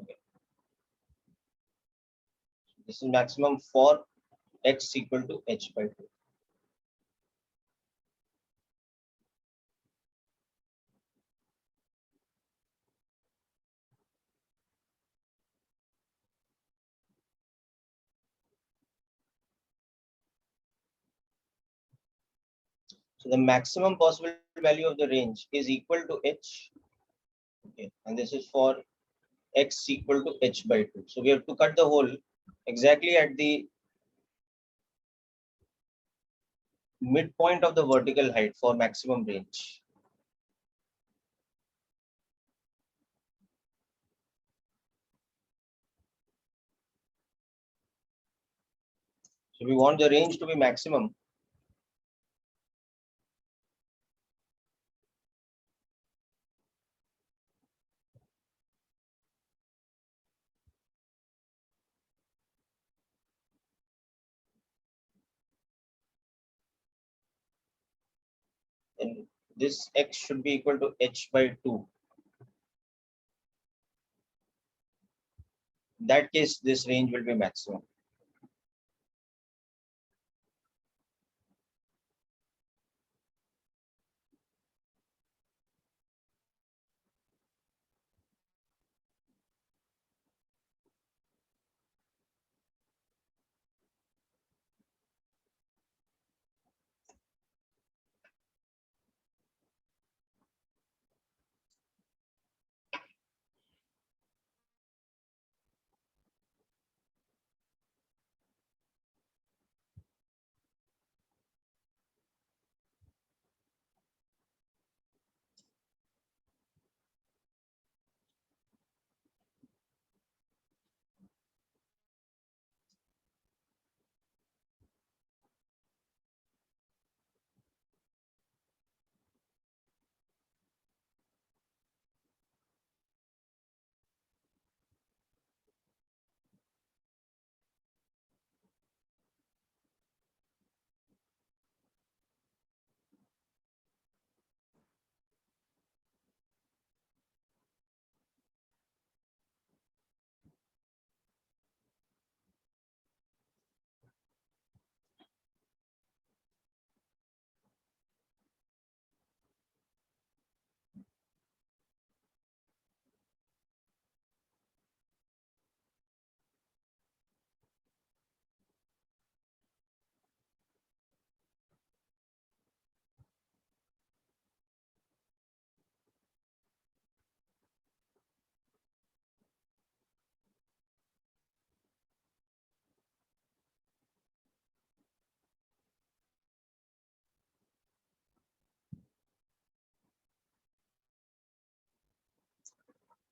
Okay. This is maximum for x equal to h by 2. So the maximum possible value of the range is equal to h. Okay. And this is for x equal to h by 2. So we have to cut the hole exactly at the midpoint of the vertical height for maximum range. So we want the range to be maximum. And this x should be equal to h by 2. In that case, this range will be maximum.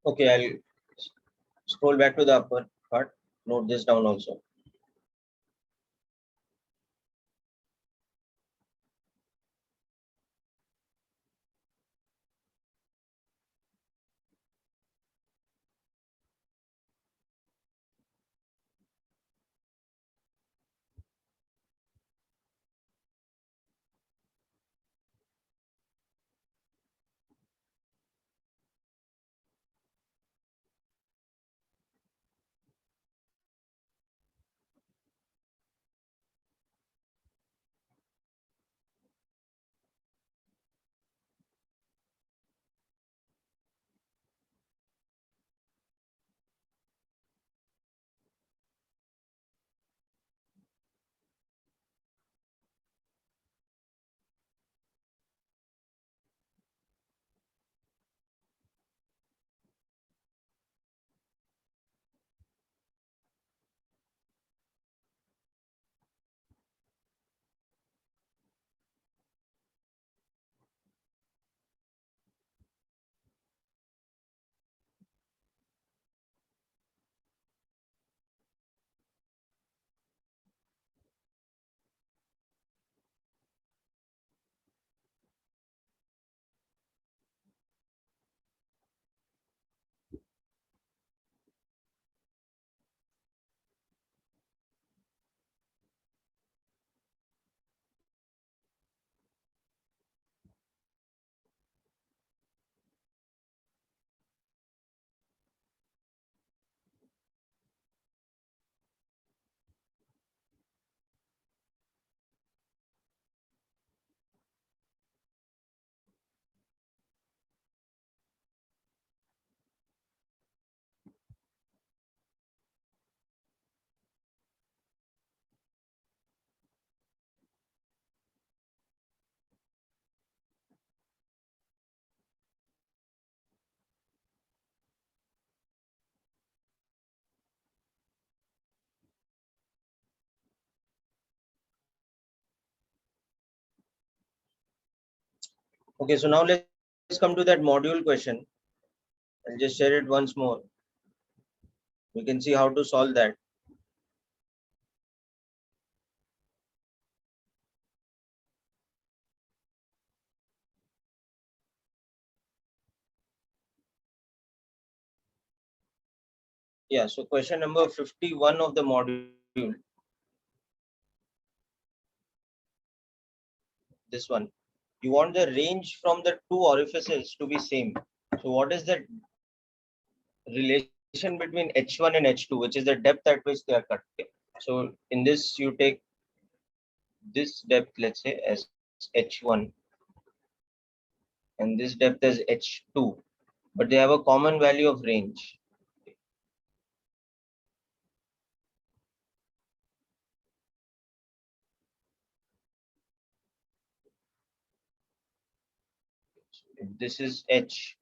Okay, I'll scroll back to the upper part. Note this down also. Okay, so now let's come to that module question. I'll just share it once more. We can see how to solve that. Yeah, so question number 51 of the module. This one. You want the range from the two orifices to be same. So what is the relation between H1 and H2, which is the depth at which they are cut? So in this, you take this depth, let's say as H1, and this depth as H2, but they have a common value of range. If this is H,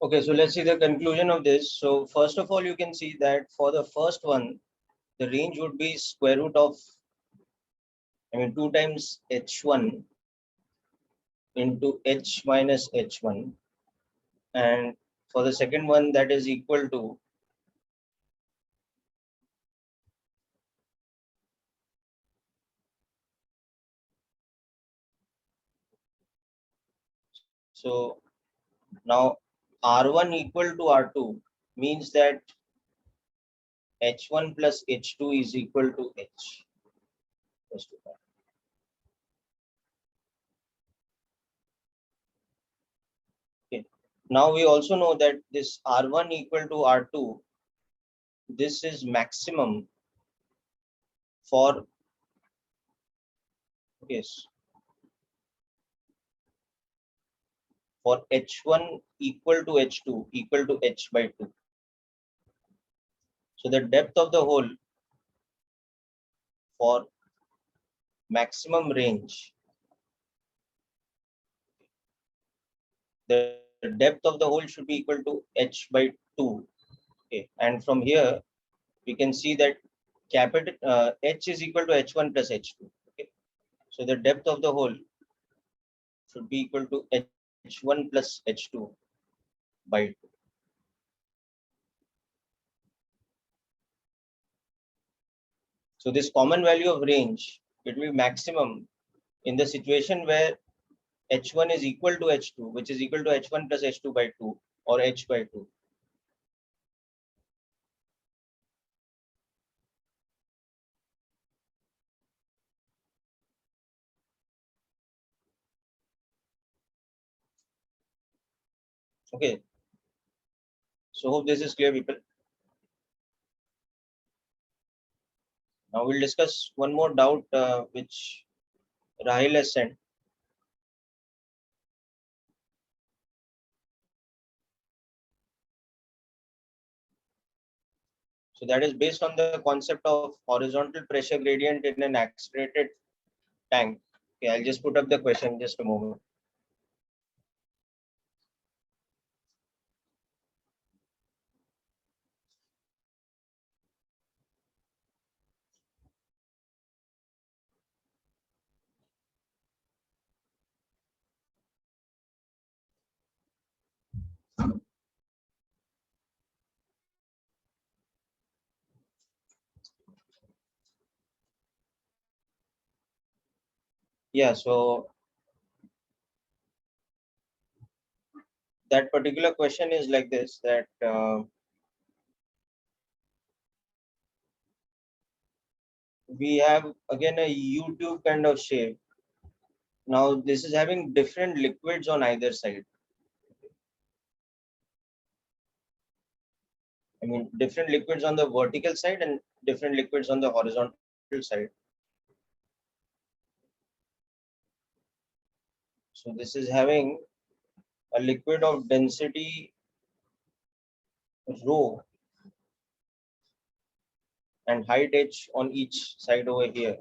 Okay, so let's see the conclusion of this. So first of all, you can see that for the first one, the range would be square root of, 2 times h1 into h minus h1. And for the second one, that is equal to so now R1 equal to R2 means that H1 plus H2 is equal to H. Okay. Now we also know that this R1 equal to R2, this is maximum for, yes, for H1 equal to H2 equal to H by 2. So the depth of the hole for maximum range, the depth of the hole should be equal to H by 2. Okay. And from here, we can see that capital H is equal to H1 plus H2. Okay. So the depth of the hole should be equal to H1 plus H2 by 2. So this common value of range, it will be maximum in the situation where H1 is equal to H2, which is equal to H1 plus H2 by 2 or H by 2. Okay. So hope this is clear, people. Now we'll discuss one more doubt which Rahil has sent. So that is based on the concept of horizontal pressure gradient in an accelerated tank. Okay, I'll just put up the question just a moment. Yeah, so that particular question is like this, that we have again a U-tube kind of shape. Now this is having different liquids on either side. Different liquids on the vertical side and different liquids on the horizontal side. So this is having a liquid of density rho and height h on each side over here.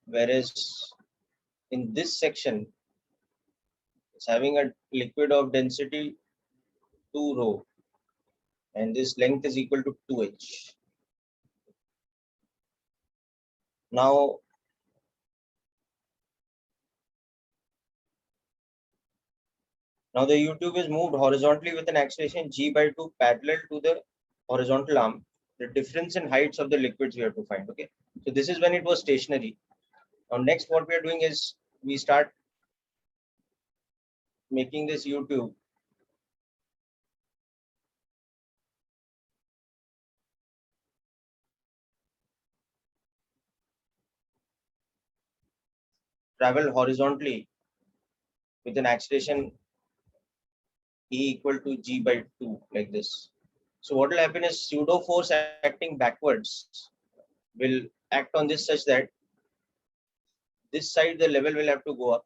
Whereas in this section, it's having a liquid of density 2 rho, and this length is equal to 2h. Now, the U-tube is moved horizontally with an acceleration g by 2 parallel to the horizontal arm. The difference in heights of the liquids we have to find. Okay, so this is when it was stationary. Now next, what we are doing is we start making this U-tube travel horizontally with an acceleration E equal to g by 2 like this. So what will happen is pseudo force acting backwards will act on this such that this side the level will have to go up,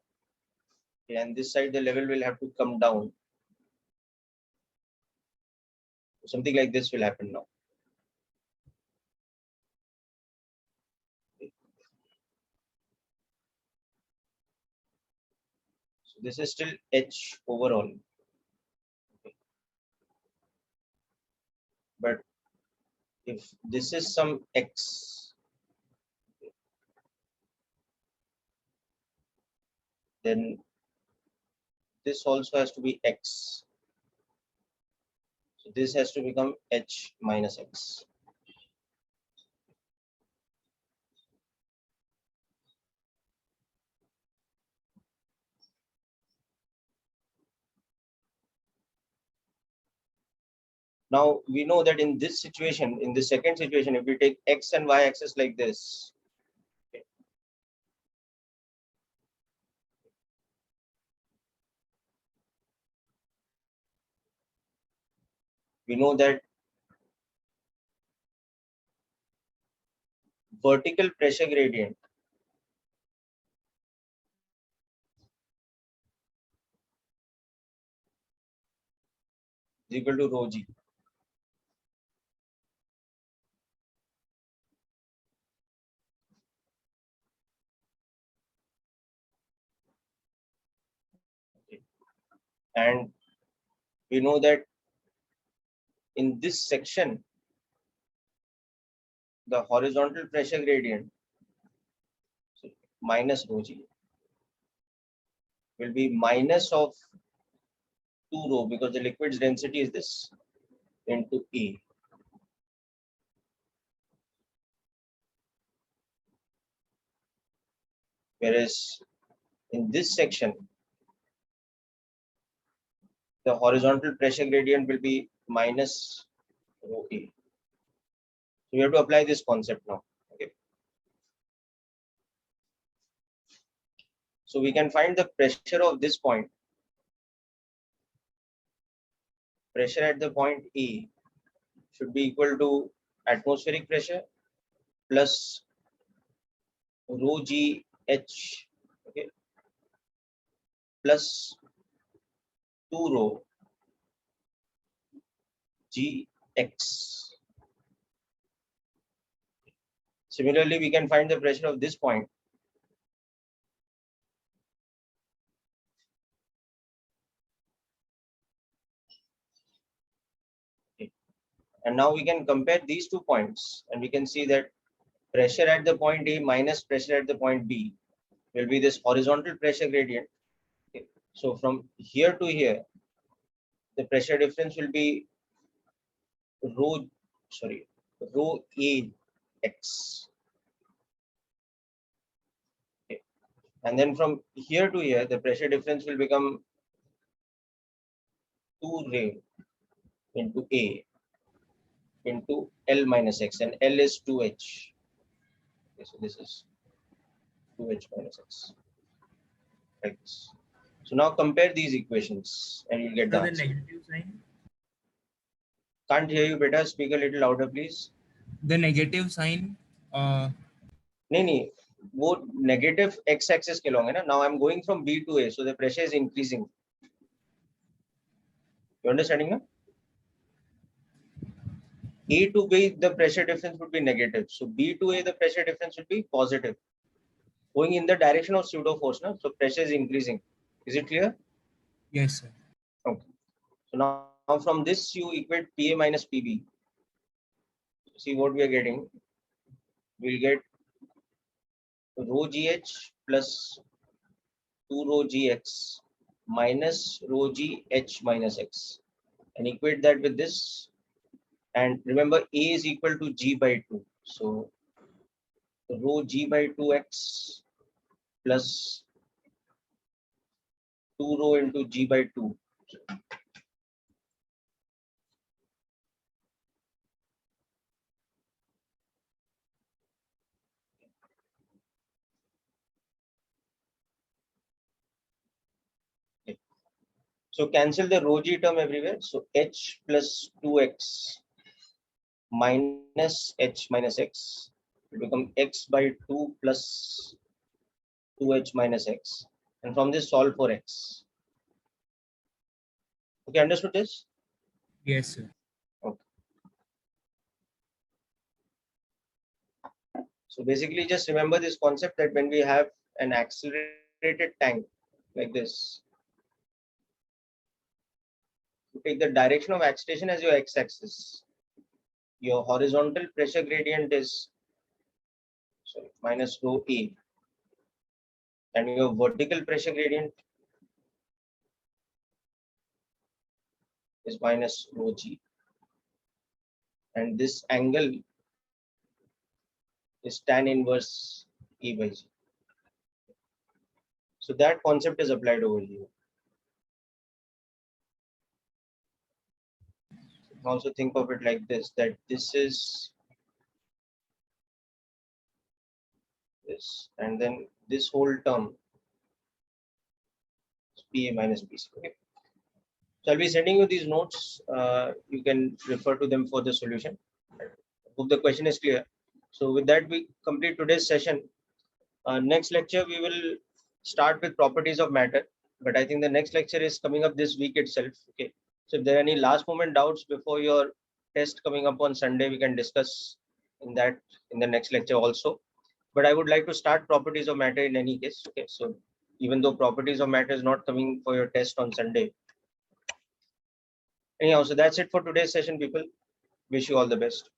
and this side the level will have to come down. Something like this will happen now. So this is still H overall. Okay. But if this is some X, then this also has to be X. So this has to become H minus X. Now we know that in this situation, in the second situation, if we take X and Y axis like this, okay, we know that vertical pressure gradient is equal to rho g. Okay. And we know that in this section, the horizontal pressure gradient, so minus rho g, will be minus of 2 rho, because the liquid's density is this, into A. Whereas in this section, the horizontal pressure gradient will be minus rho A. So we have to apply this concept now. Okay. So we can find the pressure of this point. Pressure at the point A should be equal to atmospheric pressure plus rho g h, okay, plus 2 rho g x. Similarly, we can find the pressure of this point. Okay. And now we can compare these 2 points, and we can see that pressure at the point A minus pressure at the point B will be this horizontal pressure gradient. Okay. So from here to here, the pressure difference will be rho, rho A x. Okay. And then from here to here, the pressure difference will become 2 rho into A into L minus x, and L is 2h. Okay, so this is 2h minus x, like this. So now compare these equations and you'll get the So the answer. negative sign. Can't hear you better. Speak a little louder, please. The negative sign. नहीं, वो negative x axis के along है ना. Now I'm going from B to A, so the pressure is increasing. You understanding now? A to B, the pressure difference would be negative. So B to A, the pressure difference would be positive. Going in the direction of pseudo force, na? So pressure is increasing. Is it clear? Yes, sir. Okay. So now from this you equate PA minus PB. See what we are getting. We'll get rho GH plus 2 rho GX minus rho GH minus X. And equate that with this. And remember, A is equal to G by 2. So rho G by 2X plus 2 rho into G by 2. Okay. So cancel the rho G term everywhere. So H plus 2X minus H minus X will become X by 2 plus 2H minus X. And from this solve for X. Okay, understood this? Yes, sir. Okay. So basically just remember this concept that when we have an accelerated tank like this, You take the direction of agitation as your x-axis. Your horizontal pressure gradient is minus rho A, and your vertical pressure gradient is minus rho G. And this angle is tan inverse E by G. So that concept is applied over here. Also think of it like this, that this is this, and then this whole term is PA minus BC. Okay. So I'll be sending you these notes. You can refer to them for the solution. Hope the question is clear. So with that, we complete today's session. Next lecture, we will start with properties of matter, but I think the next lecture is coming up this week itself. Okay. So if there are any last moment doubts before your test coming up on Sunday, we can discuss in the next lecture also. But I would like to start properties of matter in any case. Okay. So even though properties of matter is not coming for your test on Sunday. Anyhow, so that's it for today's session, people. Wish you all the best.